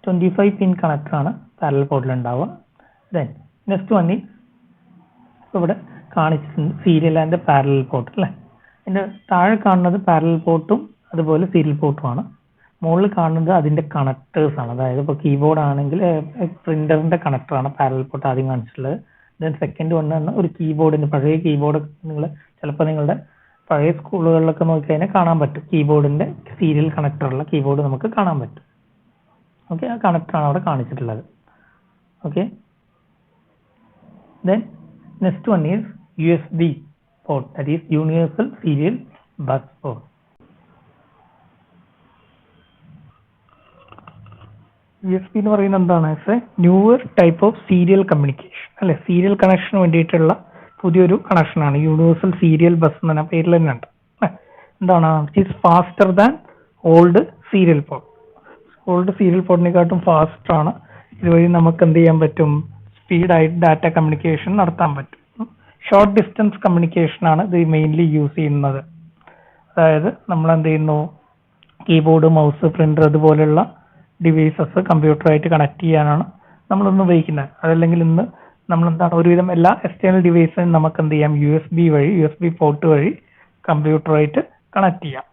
25 pin connector ആണ് പാരലൽ പോർട്ടിൽ ഉണ്ടാവുക. ദെൻ നെക്സ്റ്റ് വൺ ഈസ് ഇവിടെ കാണിച്ചിട്ടുണ്ട് സീരിയൽ ആൻഡ് പാരലൽ പോർട്ട് അല്ലേ. അതിൻ്റെ താഴെ കാണുന്നത് പാരലൽ പോർട്ടും അതുപോലെ സീരിയൽ പോർട്ടുമാണ്. മുകളിൽ കാണുന്നത് അതിൻ്റെ കണക്ടേഴ്സ് ആണ്. അതായത് ഇപ്പോൾ കീബോർഡ് ആണെങ്കിൽ പ്രിന്ററിന്റെ കണക്ടറാണ് പാരലൽ പോർട്ട് ആദ്യം കാണിച്ചിട്ടുള്ളത്. ദെൻ സെക്കൻഡ് വൺ ഒരു കീബോർഡിന്റെ പഴയ കീബോർഡ് നിങ്ങൾ ചിലപ്പോൾ നിങ്ങളുടെ പഴയ സ്കൂളുകളിലൊക്കെ നോക്കിക്കഴിഞ്ഞാൽ കാണാൻ പറ്റും. കീബോർഡിന്റെ സീരിയൽ കണക്ടറുള്ള കീബോർഡ് നമുക്ക് കാണാൻ പറ്റും. ഓക്കെ, ആ കണക്ടറാണ് അവിടെ കാണിച്ചിട്ടുള്ളത്. Okay, then next one is USB port, that is universal serial bus port. USB എന്ന് പറയുന്നത് എന്താണ്? Newer type of serial communication അല്ലെ. സീരിയൽ കണക്ഷന് വേണ്ടിയിട്ടുള്ള പുതിയൊരു കണക്ഷനാണ്. യൂണിവേഴ്സൽ സീരിയൽ ബസ് എന്ന പേരിൽ തന്നെ ഉണ്ട്. എന്താണ്? It's faster than old serial port. Old serial പോർട്ടിനെക്കാട്ടും ഫാസ്റ്റർ ആണ്. ഇതുവഴി നമുക്ക് എന്ത് ചെയ്യാൻ പറ്റും? സ്പീഡായിട്ട് ഡാറ്റ കമ്മ്യൂണിക്കേഷൻ നടത്താൻ പറ്റും. ഷോർട്ട് ഡിസ്റ്റൻസ് കമ്മ്യൂണിക്കേഷൻ ആണ് ഇത് മെയിൻലി യൂസ് ചെയ്യുന്നത്. അതായത് നമ്മൾ എന്ത് ചെയ്യുന്നു, കീബോർഡ്, മൗസ്, പ്രിന്റർ അതുപോലെയുള്ള ഡിവൈസസ് കമ്പ്യൂട്ടറായിട്ട് കണക്ട് ചെയ്യാനാണ് നമ്മളിന്ന് ഉപയോഗിക്കുന്നത്. അതല്ലെങ്കിൽ ഇന്ന് നമ്മളെന്താണ് ഒരുവിധം എല്ലാ എക്സ്റ്റേണൽ ഡിവൈസും നമുക്ക് എന്ത് ചെയ്യാം? USB പോർട്ട് വഴി കമ്പ്യൂട്ടറായിട്ട് കണക്ട് ചെയ്യാം.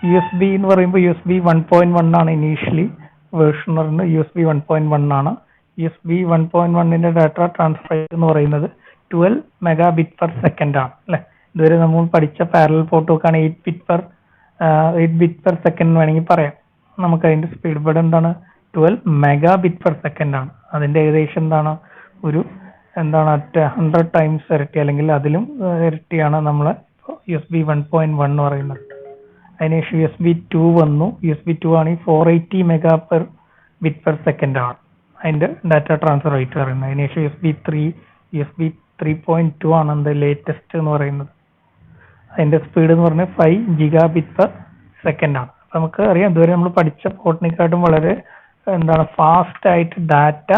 USB എന്ന് പറയുമ്പോൾ USB 1.1 ആണ് ഇനീഷ്യലി വേർഷൻ പറയുന്നത്. USB 1.1 ആണ്. USB 1.1ന്റെ ഡാറ്റ ട്രാൻസ്ഫർ എന്ന് പറയുന്നത് 12 മെഗാബിറ്റ് പെർ സെക്കൻഡ് ആണ് അല്ലെ. ഇതുവരെ നമ്മൾ പഠിച്ച പാരലൽ പോർട്ട് നോക്കുകയാണ് 8 ബിറ്റ് പെർ സെക്കൻഡ് വേണമെങ്കിൽ പറയാം. നമുക്ക് അതിന്റെ സ്പീഡ് ഇവിടെ എന്താണ് 12 മെഗാബിറ്റ് പെർ സെക്കൻഡ് ആണ്. അതിന്റെ ഏകദേശം എന്താണ് ഒരു 100 ടൈംസ് ഇരട്ടി അല്ലെങ്കിൽ അതിലും ഇരട്ടിയാണ് നമ്മളെ USB 1.1 എന്ന് പറയുന്നത്. അതിനുശേഷം USB 2 വന്നു. USB 2 ആണ് 480 mega per bit per second ആണ് അതിന്റെ ഡാറ്റ ട്രാൻസ്ഫർ റേറ്റ് പറയുന്നത്. അതിനുശേഷം USB 3.2 ആണ് അതിന്റെ ലേറ്റസ്റ്റ് എന്ന് പറയുന്നത്. അതിന്റെ സ്പീഡ് എന്ന് പറഞ്ഞാൽ 5 ജിഗാബിറ്റ് പെർ സെക്കൻഡ് ആണ്. നമുക്ക് അറിയാം ഇതുവരെ നമ്മൾ പഠിച്ച പോർട്ടിനെക്കാട്ടും വളരെ ഫാസ്റ്റ് ആയിട്ട് ഡാറ്റ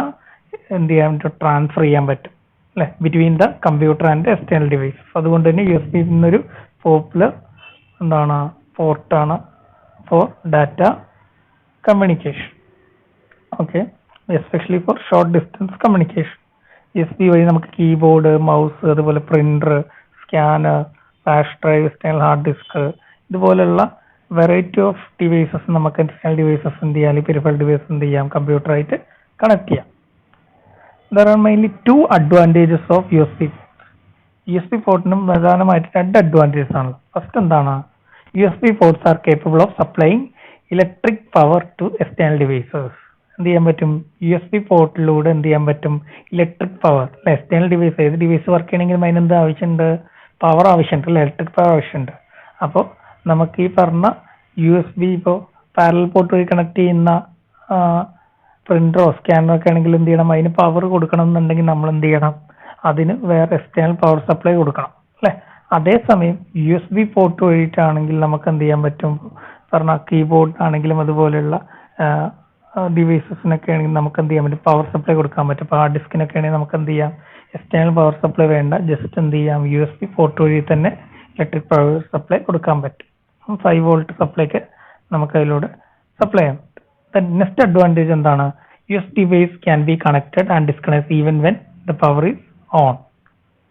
എന്ത് ചെയ്യാൻ പറ്റും? ട്രാൻസ്ഫർ ചെയ്യാൻ പറ്റും അല്ലെ, between the computer and external device. അതുകൊണ്ട് തന്നെ USB എന്നൊരു പോപ്പുലർ പോർട്ടാണ് for data communication. Okay, especially for short distance communication. USB വഴി നമുക്ക് കീബോർഡ്, മൗസ്, അതുപോലെ printer, scanner, flash drive, external hard disk ഇതുപോലുള്ള വെറൈറ്റി ഓഫ് ഡിവൈസസ് നമുക്ക് എക്സ്റ്റേണൽ ഡിവൈസസ് എന്ത് ചെയ്യാം, പെരിഫറൽ ഡിവൈസസ് എന്ത് ചെയ്യാം? കമ്പ്യൂട്ടറായിട്ട് കണക്ട് ചെയ്യാം. There are mainly 2 advantages of USB. USB പോർട്ടിനും പ്രധാനമായിട്ട് 2 അഡ്വാൻറ്റേജസ് ആണ്. ഫസ്റ്റ് എന്താണ്? USB ports are capable of supplying electric power to external devices. എന്ത് ചെയ്യാൻ പറ്റും? USB പോർട്ടിലൂടെ എന്ത് ചെയ്യാൻ പറ്റും? ഇലക്ട്രിക് പവർ എക്സ്റ്റേണൽ ഡിവൈസ്, ഏത് ഡിവൈസ് വർക്ക് ചെയ്യണമെങ്കിലും അതിനെന്ത് ആവശ്യമുണ്ട്? പവർ ആവശ്യമുണ്ട് അല്ലെ, ഇലക്ട്രിക് പവർ ആവശ്യമുണ്ട്. അപ്പോൾ നമുക്ക് ഈ പറഞ്ഞ USB ഇപ്പോൾ പാരലൽ പോർട്ട് വഴി കണക്ട് ചെയ്യുന്ന പ്രിന്ററോ സ്കാനറോ ഒക്കെ ആണെങ്കിൽ എന്ത് ചെയ്യണം? അതിന് പവർ കൊടുക്കണം എന്നുണ്ടെങ്കിൽ നമ്മൾ എന്ത് ചെയ്യണം? അതിന് വേറെ എക്സ്റ്റേണൽ പവർ സപ്ലൈ കൊടുക്കണം അല്ലെ. അതേസമയം USB പോർട്ട് വഴിയിട്ടാണെങ്കിൽ നമുക്ക് എന്ത് ചെയ്യാൻ പറ്റും? പറഞ്ഞ കീബോർഡ് ആണെങ്കിലും അതുപോലെയുള്ള ഡിവൈസസിനൊക്കെ ആണെങ്കിൽ നമുക്ക് എന്ത് ചെയ്യാൻ പറ്റും? പവർ സപ്ലൈ കൊടുക്കാൻ പറ്റും. അപ്പോൾ ഹാർഡ് ഡിസ്കിനൊക്കെ ആണെങ്കിൽ നമുക്ക് എന്ത് ചെയ്യാം? എക്സ്റ്റേണൽ പവർ സപ്ലൈ വേണ്ട, ജസ്റ്റ് എന്ത് ചെയ്യാം? USB പോർട്ട് വഴി തന്നെ ഇലക്ട്രിക് പവർ സപ്ലൈ കൊടുക്കാൻ പറ്റും. 5 വോൾട്ട് സപ്ലൈക്ക് നമുക്ക് അതിലൂടെ സപ്ലൈ ചെയ്യാം. നെക്സ്റ്റ് അഡ്വാൻറ്റേജ് എന്താണ്? USB device can be connected and disconnected even when the power is on.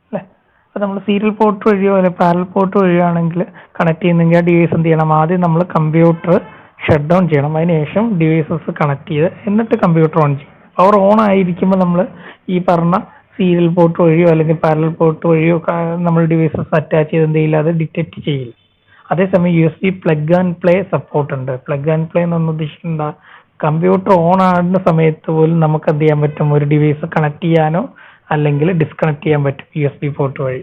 അല്ലേ, അപ്പോൾ നമ്മൾ സീരിയൽ പോർട്ട് വഴിയോ അല്ലെങ്കിൽ പാരലൽ പോർട്ട് വഴിയോ ആണെങ്കിൽ കണക്ട് ചെയ്യുന്നെങ്കിൽ ആ ഡിവൈസ് എന്ത് ചെയ്യണം? ആദ്യം നമ്മൾ കമ്പ്യൂട്ടർ ഷട്ട് ഡൗൺ ചെയ്യണം. അതിനുശേഷം ഡിവൈസസ് കണക്ട് ചെയ്ത് എന്നിട്ട് കമ്പ്യൂട്ടർ ഓൺ ചെയ്യും. പവർ ഓൺ ആയിരിക്കുമ്പോൾ നമ്മൾ ഈ പറഞ്ഞ സീരിയൽ പോർട്ട് വഴിയോ അല്ലെങ്കിൽ പാരലൽ പോർട്ട് വഴിയോ നമ്മൾ ഡിവൈസസ് അറ്റാച്ച് ചെയ്ത് എന്ത് ചെയ്യില്ല, അത് ഡിറ്റക്ട് ചെയ്യില്ല. അതേസമയം USB plug and play support ഉണ്ട്. പ്ലഗ് ആൻഡ് പ്ലേ എന്നൊന്നും ഉദ്ദേശിക്കേണ്ട, കമ്പ്യൂട്ടർ ഓൺ ആകുന്ന സമയത്ത് പോലും നമുക്ക് എന്ത് ചെയ്യാൻ പറ്റും? ഒരു ഡിവൈസ് കണക്ട് ചെയ്യാനോ അല്ലെങ്കിൽ ഡിസ്കണക്ട് ചെയ്യാൻ പറ്റും USB പോർട്ട് വഴി.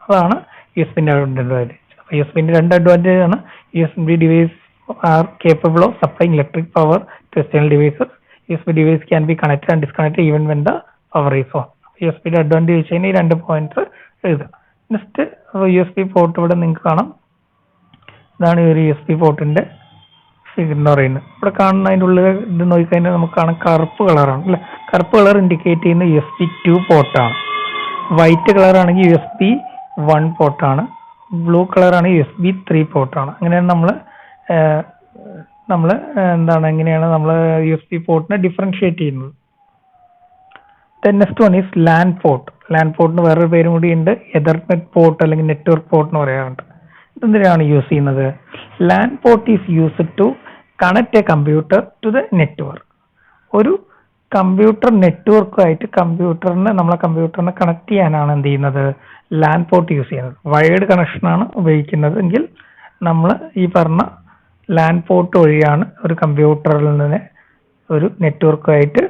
അതാണ് USBന്റെ അഡ്വാൻറ്റേജ്. അപ്പോൾ USBന്റെ 2 അഡ്വാൻറ്റേജ് ആണ്. USB device are capable of supplying electric power to external devices. USB device can be connected and disconnected even when the power is on. USB യുടെ അഡ്വാൻറ്റേജ് വെച്ച് കഴിഞ്ഞാൽ ഈ 2 പോയിന്റ്സ് എഴുതാം. നെക്സ്റ്റ് USB പോർട്ട് ഇവിടെ നിങ്ങൾക്ക് കാണാം. ഇതാണ് ഈ ഒരു USB പോർട്ടിന്റെ ഫിഗർ എന്ന് പറയുന്നത്. ഇവിടെ കാണുന്ന അതിൻ്റെ ഉള്ളിൽ ഇത് നോക്കിക്കഴിഞ്ഞാൽ നമുക്ക് കാണാം കറുപ്പ് കളറാണ് അല്ലെ. കറുപ്പ് കളർ ഇൻഡിക്കേറ്റ് ചെയ്യുന്ന USB 2 പോർട്ടാണ്. വൈറ്റ് കളർ ആണെങ്കിൽ USB 1 പോർട്ടാണ്. ബ്ലൂ കളർ ആണ് USB 3 പോർട്ടാണ്. അങ്ങനെയാണ് നമ്മൾ എന്താണ് എങ്ങനെയാണ് നമ്മൾ USB പോർട്ടിനെ ഡിഫറൻഷിയേറ്റ് ചെയ്യുന്നത്. Then next one is LAN port. LAN പോർട്ടിന് വേറൊരു പേരും കൂടി ഉണ്ട്, എതർനെറ്റ് പോർട്ട് അല്ലെങ്കിൽ നെറ്റ്വർക്ക് പോർട്ട് എന്ന് പറയാറുണ്ട്. ഇതെന്തിനാണ് യൂസ് ചെയ്യുന്നത്? LAN port is used to connect a computer to the network. ഒരു കമ്പ്യൂട്ടർ നെറ്റ്വർക്കുമായിട്ട് നമ്മളെ കമ്പ്യൂട്ടറിനെ കണക്ട് ചെയ്യാനാണ് എന്ത് ചെയ്യുന്നത്? LAN പോർട്ട് യൂസ് ചെയ്യുന്നത്. വയേർഡ് കണക്ഷനാണ് ഉപയോഗിക്കുന്നത് എങ്കിൽ നമ്മൾ ഈ പറഞ്ഞ LAN പോർട്ട് വഴിയാണ് ഒരു കമ്പ്യൂട്ടറിൽ നിന്ന് ഒരു നെറ്റ്വർക്കുമായിട്ട്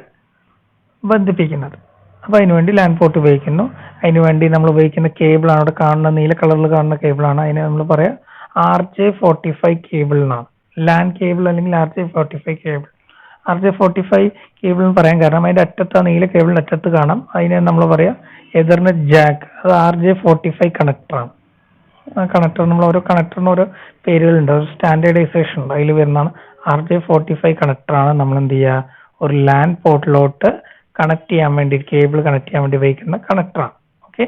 ബന്ധിപ്പിക്കുന്നത്. അപ്പോൾ അതിനുവേണ്ടി LAN പോർട്ട് ഉപയോഗിക്കുന്നു. അതിനുവേണ്ടി നമ്മൾ ഉപയോഗിക്കുന്ന കേബിളാണ് അവിടെ കാണുന്ന നീല കളറിൽ കാണുന്ന കേബിളാണ്. അതിനെ നമ്മൾ പറയാം RJ45 കേബിൾ എന്നാണ്. LAN കേബിൾ അല്ലെങ്കിൽ RJ45 കേബിൾ. RJ45 കേബിൾ എന്ന് പറയാൻ കാരണം അതിന്റെ അറ്റത്ത് ആ നീല കേബിളിന്റെ അറ്റത്ത് കാണാം. അതിനെ നമ്മൾ പറയാം എതർനെറ്റ് ജാക്ക്. അത് RJ45 കണക്ടറാണ്. കണക്ടർ നമ്മൾ ഓരോ കണക്ടറിന് ഓരോ പേരുകളുണ്ട്, ഒരു സ്റ്റാൻഡേർഡൈസേഷൻ ഉണ്ട്, അതിൽ വരുന്നതാണ് RJ45 കണക്ടറാണ് നമ്മൾ എന്ത് ചെയ്യുക ഒരു LAN പോർട്ടിലോട്ട് കണക്ട് ചെയ്യാൻ വേണ്ടി കേബിൾ കണക്ട് ചെയ്യാൻ വേണ്ടി ഉപയോഗിക്കുന്ന കണക്ടറാണ്. ഓക്കെ.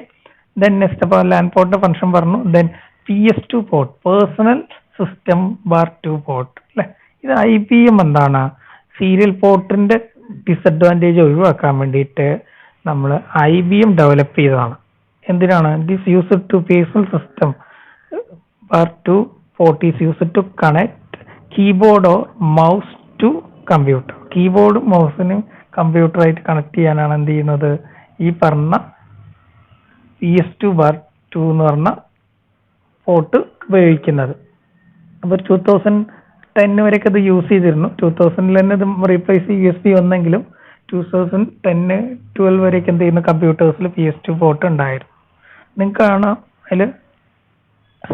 ദെൻ നെക്സ്റ്റ് അപ്പോൾ LAN പോർട്ടിന്റെ ഫംഗ്ഷൻ പറഞ്ഞു. Then PS2 port, personal system bar 2 port അല്ലെ. ഇത് IBM എന്താണ് സീരിയൽ പോർട്ടിന്റെ ഡിസഡ്വാൻറ്റേജ് ഒഴിവാക്കാൻ വേണ്ടിയിട്ട് നമ്മൾ IBM ഡെവലപ്പ് ചെയ്തതാണ്. എന്തിനാണ്? This used to personal system bar 2 port is used to connect keyboard or mouse to computer. കീബോർഡും മൗസിനും കമ്പ്യൂട്ടറായിട്ട് കണക്ട് ചെയ്യാനാണ് എന്ത് ചെയ്യുന്നത് ഈ പറഞ്ഞ PS2 ബാർ 2 എന്ന് പറഞ്ഞ പോർട്ട് ഉപയോഗിക്കുന്നത്. അപ്പോൾ 2010 വരെയൊക്കെ ഇത് യൂസ് ചെയ്തിരുന്നു. 2000 തന്നെ ഇത് റീപ്ലേസ് USB വന്നെങ്കിലും 2010-12 വരെയൊക്കെ എന്ത് ചെയ്യുന്ന കമ്പ്യൂട്ടേഴ്സിൽ PS2 പോർട്ട് ഉണ്ടായിരുന്നു. നിങ്ങൾക്ക് കാണാം അതിൽ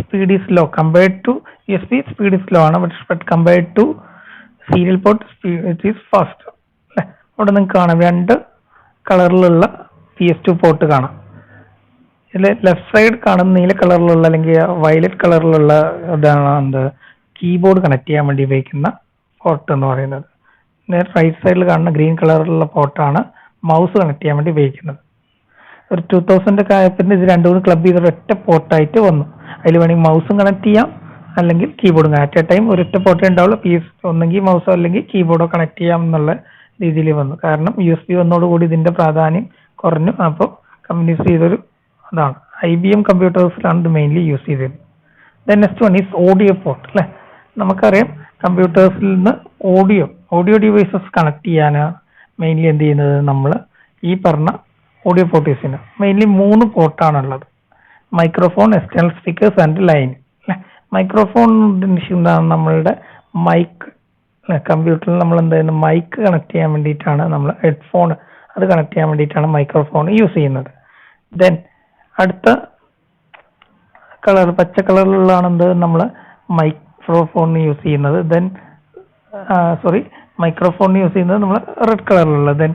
speed is low compared to USB. Speed is low ആണ്, but compared to serial port it is fast അല്ലെ. അവിടെ നിങ്ങൾക്ക് കാണാം 2 കളറിലുള്ള PS2 പോർട്ട് കാണാം. ഇതിൽ ലെഫ്റ്റ് സൈഡ് കാണുന്ന നീല കളറിലുള്ള അല്ലെങ്കിൽ വയലറ്റ് കളറിലുള്ള ഇതാണ് എന്ത് കീബോർഡ് കണക്ട് ചെയ്യാൻ വേണ്ടി ഉപയോഗിക്കുന്ന പോർട്ട് എന്ന് പറയുന്നത്. റൈറ്റ് സൈഡിൽ കാണുന്ന ഗ്രീൻ കളറിലുള്ള പോർട്ടാണ് മൗസ് കണക്ട് ചെയ്യാൻ വേണ്ടി ഉപയോഗിക്കുന്നത്. ഒരു 2000 ഒക്കെ ആയപ്പോൾ ഇത് രണ്ടും കൂടി ക്ലബ് ചെയ്ത ഒരൊറ്റ പോർട്ടായിട്ട് വന്നു. അതിൽ വേണമെങ്കിൽ മൗസും കണക്ട് ചെയ്യാം അല്ലെങ്കിൽ കീബോർഡും. അറ്റ് എ ടൈം ഒരൊറ്റ പോർട്ടേ ഉണ്ടാവുള്ളൂ. ഒന്നെങ്കിൽ മൗസോ അല്ലെങ്കിൽ കീബോർഡോ കണക്ട് ചെയ്യാം എന്നുള്ള രീതിയിൽ വന്നു. കാരണം USB വന്നതോടുകൂടി ഇതിന്റെ പ്രാധാന്യം കുറഞ്ഞു. അപ്പോൾ കമ്പനീസ് ചെയ്തൊരു അതാണ്. IBM കമ്പ്യൂട്ടേഴ്സിലാണ് ഇത് മെയിൻലി യൂസ് ചെയ്തത്. Then next one is audio port അല്ലെ. നമുക്കറിയാം കമ്പ്യൂട്ടേഴ്സിൽ നിന്ന് ഓഡിയോ ഡിവൈസസ് കണക്ട് ചെയ്യാനാണ് മെയിൻലി എന്ത് ചെയ്യുന്നത് നമ്മൾ ഈ പറഞ്ഞ ഓഡിയോ പോർട്ട് യൂസ് ചെയ്യുന്നത്. മെയിൻലി 3 പോർട്ടാണുള്ളത്: microphone, external speakers and line അല്ലെ. മൈക്രോഫോൺ നമ്മളുടെ മൈക്ക് കമ്പ്യൂട്ടറിൽ നമ്മൾ എന്തായാലും മൈക്ക് കണക്ട് ചെയ്യാൻ വേണ്ടിയിട്ടാണ് നമ്മൾ ഹെഡ്ഫോൺ അത് കണക്ട് ചെയ്യാൻ വേണ്ടിയിട്ടാണ് മൈക്രോഫോൺ യൂസ് ചെയ്യുന്നത്. ദെൻ അടുത്ത കളർ പച്ച കളറിലുള്ളതാണ് എന്ത് നമ്മൾ മൈക്രോഫോൺ യൂസ് ചെയ്യുന്നത്. ദെൻ മൈക്രോഫോൺ യൂസ് ചെയ്യുന്നത് നമ്മൾ റെഡ് കളറിലുള്ള. ദെൻ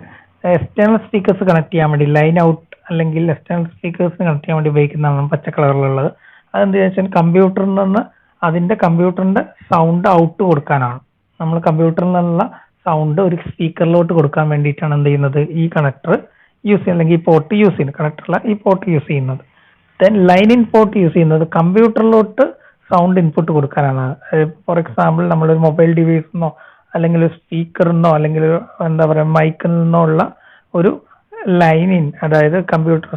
എക്സ്റ്റേണൽ സ്പീക്കേഴ്സ് കണക്ട് ചെയ്യാൻ വേണ്ടി ലൈൻ ഔട്ട് അല്ലെങ്കിൽ എക്സ്റ്റേണൽ സ്പീക്കേഴ്സ് കണക്ട് ചെയ്യാൻ വേണ്ടി ഉപയോഗിക്കുന്നതാണ് പച്ച കളറിലുള്ളത്. അതെന്താ വെച്ചാൽ കമ്പ്യൂട്ടറിൽ നിന്ന് അതിന്റെ കമ്പ്യൂട്ടറിന്റെ സൗണ്ട് ഔട്ട് കൊടുക്കാനാണ്. നമ്മൾ കമ്പ്യൂട്ടറിൽ നിന്നുള്ള സൗണ്ട് ഒരു സ്പീക്കറിലോട്ട് കൊടുക്കാൻ വേണ്ടിയിട്ടാണ് എന്ത് ചെയ്യുന്നത് ഈ കണക്ടർ യൂസ് ചെയ്യുന്നത് അല്ലെങ്കിൽ ഈ പോർട്ട് യൂസ് ചെയ്യുന്നത്. കണക്ടറല്ല, ഈ പോർട്ട് യൂസ് ചെയ്യുന്നത്. Then line in port use ചെയ്യുന്നത് കമ്പ്യൂട്ടറിലോട്ട് സൗണ്ട് ഇൻപുട്ട് കൊടുക്കാനാണ്. ഫോർ എക്സാമ്പിൾ നമ്മളൊരു മൊബൈൽ ഡിവൈസിന്നോ അല്ലെങ്കിൽ ഒരു സ്പീക്കറിന്നോ അല്ലെങ്കിൽ എന്താ പറയുക മൈക്കിൽ നിന്നോ ഉള്ള ഒരു ലൈൻ ഇൻ, അതായത് കമ്പ്യൂട്ടർ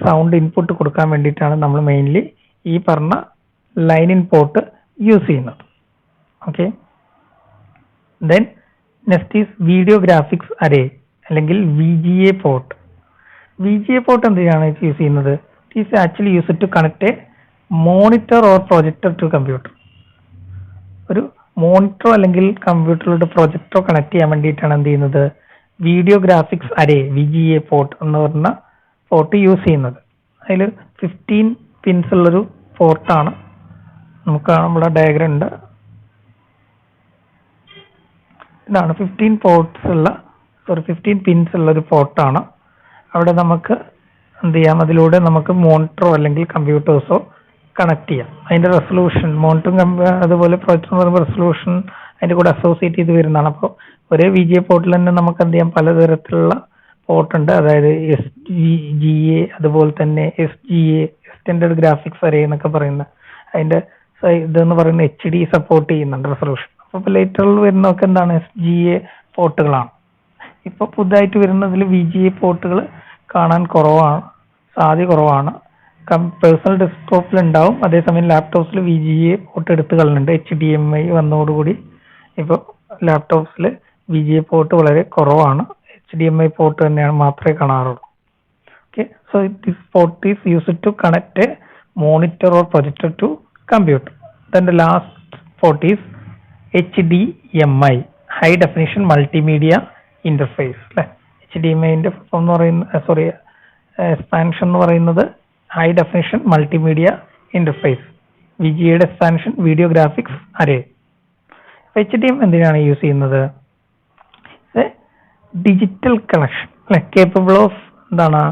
സൗണ്ട് ഇൻപുട്ട് കൊടുക്കാൻ വേണ്ടിയിട്ടാണ് നമ്മൾ മെയിൻലി ഈ പറഞ്ഞ ലൈൻ ഇൻ പോർട്ട് യൂസ് ചെയ്യുന്നത്. Okay. Then next is video graphics array അല്ലെങ്കിൽ VGA പോർട്ട്. VGA പോർട്ട് എന്തിനാണ് യൂസ് ചെയ്യുന്നത്? It is actually use to connect a monitor or projector to computer. ഒരു മോണിറ്ററോ അല്ലെങ്കിൽ കമ്പ്യൂട്ടറിലോട്ട് പ്രൊജക്ടറോ കണക്ട് ചെയ്യാൻ വേണ്ടിയിട്ടാണ് എന്ത് ചെയ്യുന്നത് video graphics array VGA port എന്ന് പറഞ്ഞ പോർട്ട് യൂസ് ചെയ്യുന്നത്. അതിൽ 15 പിൻസ് ഉള്ളൊരു പോർട്ടാണ്. നമുക്ക് നമ്മുടെ ഡയഗ്രം ഉണ്ട്. ഇതാണ് 15 പിൻസ് ഉള്ള ഒരു പോർട്ടാണ്. അവിടെ നമുക്ക് എന്ത് ചെയ്യാം, അതിലൂടെ നമുക്ക് മോണിറ്ററോ അല്ലെങ്കിൽ കമ്പ്യൂട്ടേഴ്സോ കണക്ട് ചെയ്യാം. അതിന്റെ റെസൊല്യൂഷൻ മോണിറ്ററും അതുപോലെ പ്രൊജക്ടർ എന്ന് പറയുമ്പോൾ റെസൊല്യൂഷൻ അതിന്റെ കൂടെ അസോസിയേറ്റ് ചെയ്ത് വരുന്നതാണ്. അപ്പോൾ ഒരേ VGA പോർട്ടിൽ തന്നെ നമുക്ക് എന്ത് ചെയ്യാം, പലതരത്തിലുള്ള പോർട്ട് ഉണ്ട്. അതായത് SGA, അതുപോലെ തന്നെ SGA എക്സ്റ്റൻഡഡ് ഗ്രാഫിക്സ് അറേ എന്നൊക്കെ പറയുന്ന അതിന്റെ ഇതെന്ന് പറയുന്ന HD സപ്പോർട്ട് ചെയ്യുന്നുണ്ട് റെസൊല്യൂഷൻ. അപ്പോൾ ലേറ്ററിൽ വരുന്നതൊക്കെ എന്താണ്, SGA പോർട്ടുകളാണ്. ഇപ്പൊ പുതുതായിട്ട് വരുന്നതിൽ VGA പോർട്ടുകൾ കാണാൻ കുറവാണ്, സാധ്യത കുറവാണ്. പേഴ്സണൽ ഡെസ്ക്ടോപ്പിൽ ഉണ്ടാവും, അതേസമയം ലാപ്ടോപ്സിൽ VGA പോർട്ട് എടുത്ത് കളഞ്ഞിട്ടുണ്ട്. HDMI വന്നതോടുകൂടി ഇപ്പോൾ ലാപ്ടോപ്സിൽ VGA പോർട്ട് വളരെ കുറവാണ്. HDMI പോർട്ട് തന്നെയാണ് മാത്രമേ കാണാറുള്ളൂ. Okay, so this port is used to connect a monitor or projector to computer. Then the last port is HDMI, high definition multimedia interface. HDMI ന്റെ എന്ന് പറയുന്ന എക്സ്പാൻഷൻ എന്ന് പറയുന്നത് high definition multimedia interface. VGA expansion video graphics array. HDMI എന്തിനാണ് യൂസ് ചെയ്യുന്നത്? ഡിജിറ്റൽ കണക്ഷൻ കേപ്പബിൾ ഓഫ് എന്താണ്,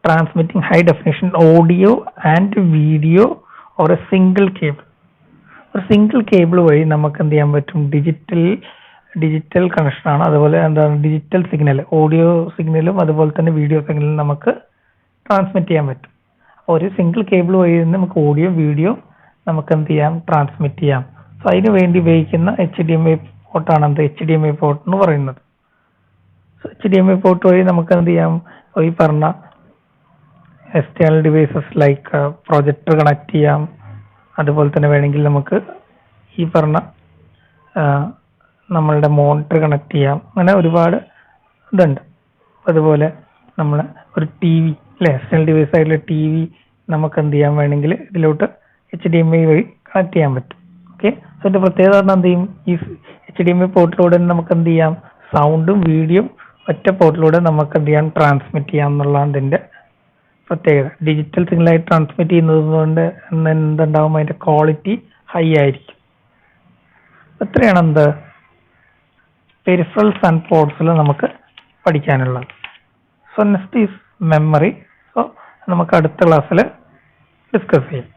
transmitting high definition audio and video or a single cable. ഒരു സിംഗിൾ കേബിൾ വഴി നമുക്ക് എന്ത് ചെയ്യാൻ പറ്റും, ഡിജിറ്റൽ കണക്ഷൻ ആണ്. അതുപോലെ എന്താണ്, ഡിജിറ്റൽ സിഗ്നൽ, ഓഡിയോ സിഗ്നലും അതുപോലെ തന്നെ വീഡിയോ സിഗ്നലും നമുക്ക് ട്രാൻസ്മിറ്റ് ചെയ്യാൻ പറ്റും. ഒരു സിംഗിൾ കേബിൾ വഴി നമുക്ക് ഓഡിയോ വീഡിയോ നമുക്ക് എന്ത് ചെയ്യാം, ട്രാൻസ്മിറ്റ് ചെയ്യാം. സോ അതിന് വേണ്ടി ഉപയോഗിക്കുന്ന HDMI പോർട്ടാണ് HDMI പോർട്ട് എന്ന് പറയുന്നത്. HDMI പോർട്ട് വഴി നമുക്ക് എന്ത് ചെയ്യാം, ഈ പറഞ്ഞ external devices like projector connect ചെയ്യാം. അതുപോലെ തന്നെ വേണമെങ്കിൽ നമുക്ക് ഈ പറഞ്ഞ നമ്മളുടെ മോണിറ്റർ കണക്ട് ചെയ്യാം. അങ്ങനെ ഒരുപാട് ഇതുണ്ട്. അതുപോലെ നമ്മൾ ഒരു TV external device ആയിട്ടുള്ള TV നമുക്ക് എന്ത് ചെയ്യാൻ വേണമെങ്കിൽ ഇതിലോട്ട് HDMI വഴി കണക്ട് ചെയ്യാൻ പറ്റും. ഓക്കെ, സോ ഇതിന്റെ പ്രത്യേകത എന്ത് ചെയ്യും, ഈ HDMI പോർട്ടിലൂടെ നമുക്ക് എന്ത് ചെയ്യാം, സൗണ്ടും വീഡിയോ ഒറ്റ പോർട്ടിലൂടെ നമുക്ക് എന്ത് ചെയ്യാം, ട്രാൻസ്മിറ്റ് ചെയ്യാം എന്നുള്ളതാണ് ഇതിന്റെ പ്രത്യേകത. ഡിജിറ്റൽ സിഗ്നലായി ട്രാൻസ്മിറ്റ് ചെയ്യുന്നത് കൊണ്ട് എന്തുണ്ടാവും, അതിന്റെ ക്വാളിറ്റി ഹൈ ആയിരിക്കും. എത്രയാണ് പെരിഫറൽസ് ആൻഡ് പോർട്സിൽ നമുക്ക് പഠിക്കാനുള്ളത്. So next is memory. So നമുക്ക് അടുത്ത ക്ലാസ്സിൽ ഡിസ്കസ് ചെയ്യാം.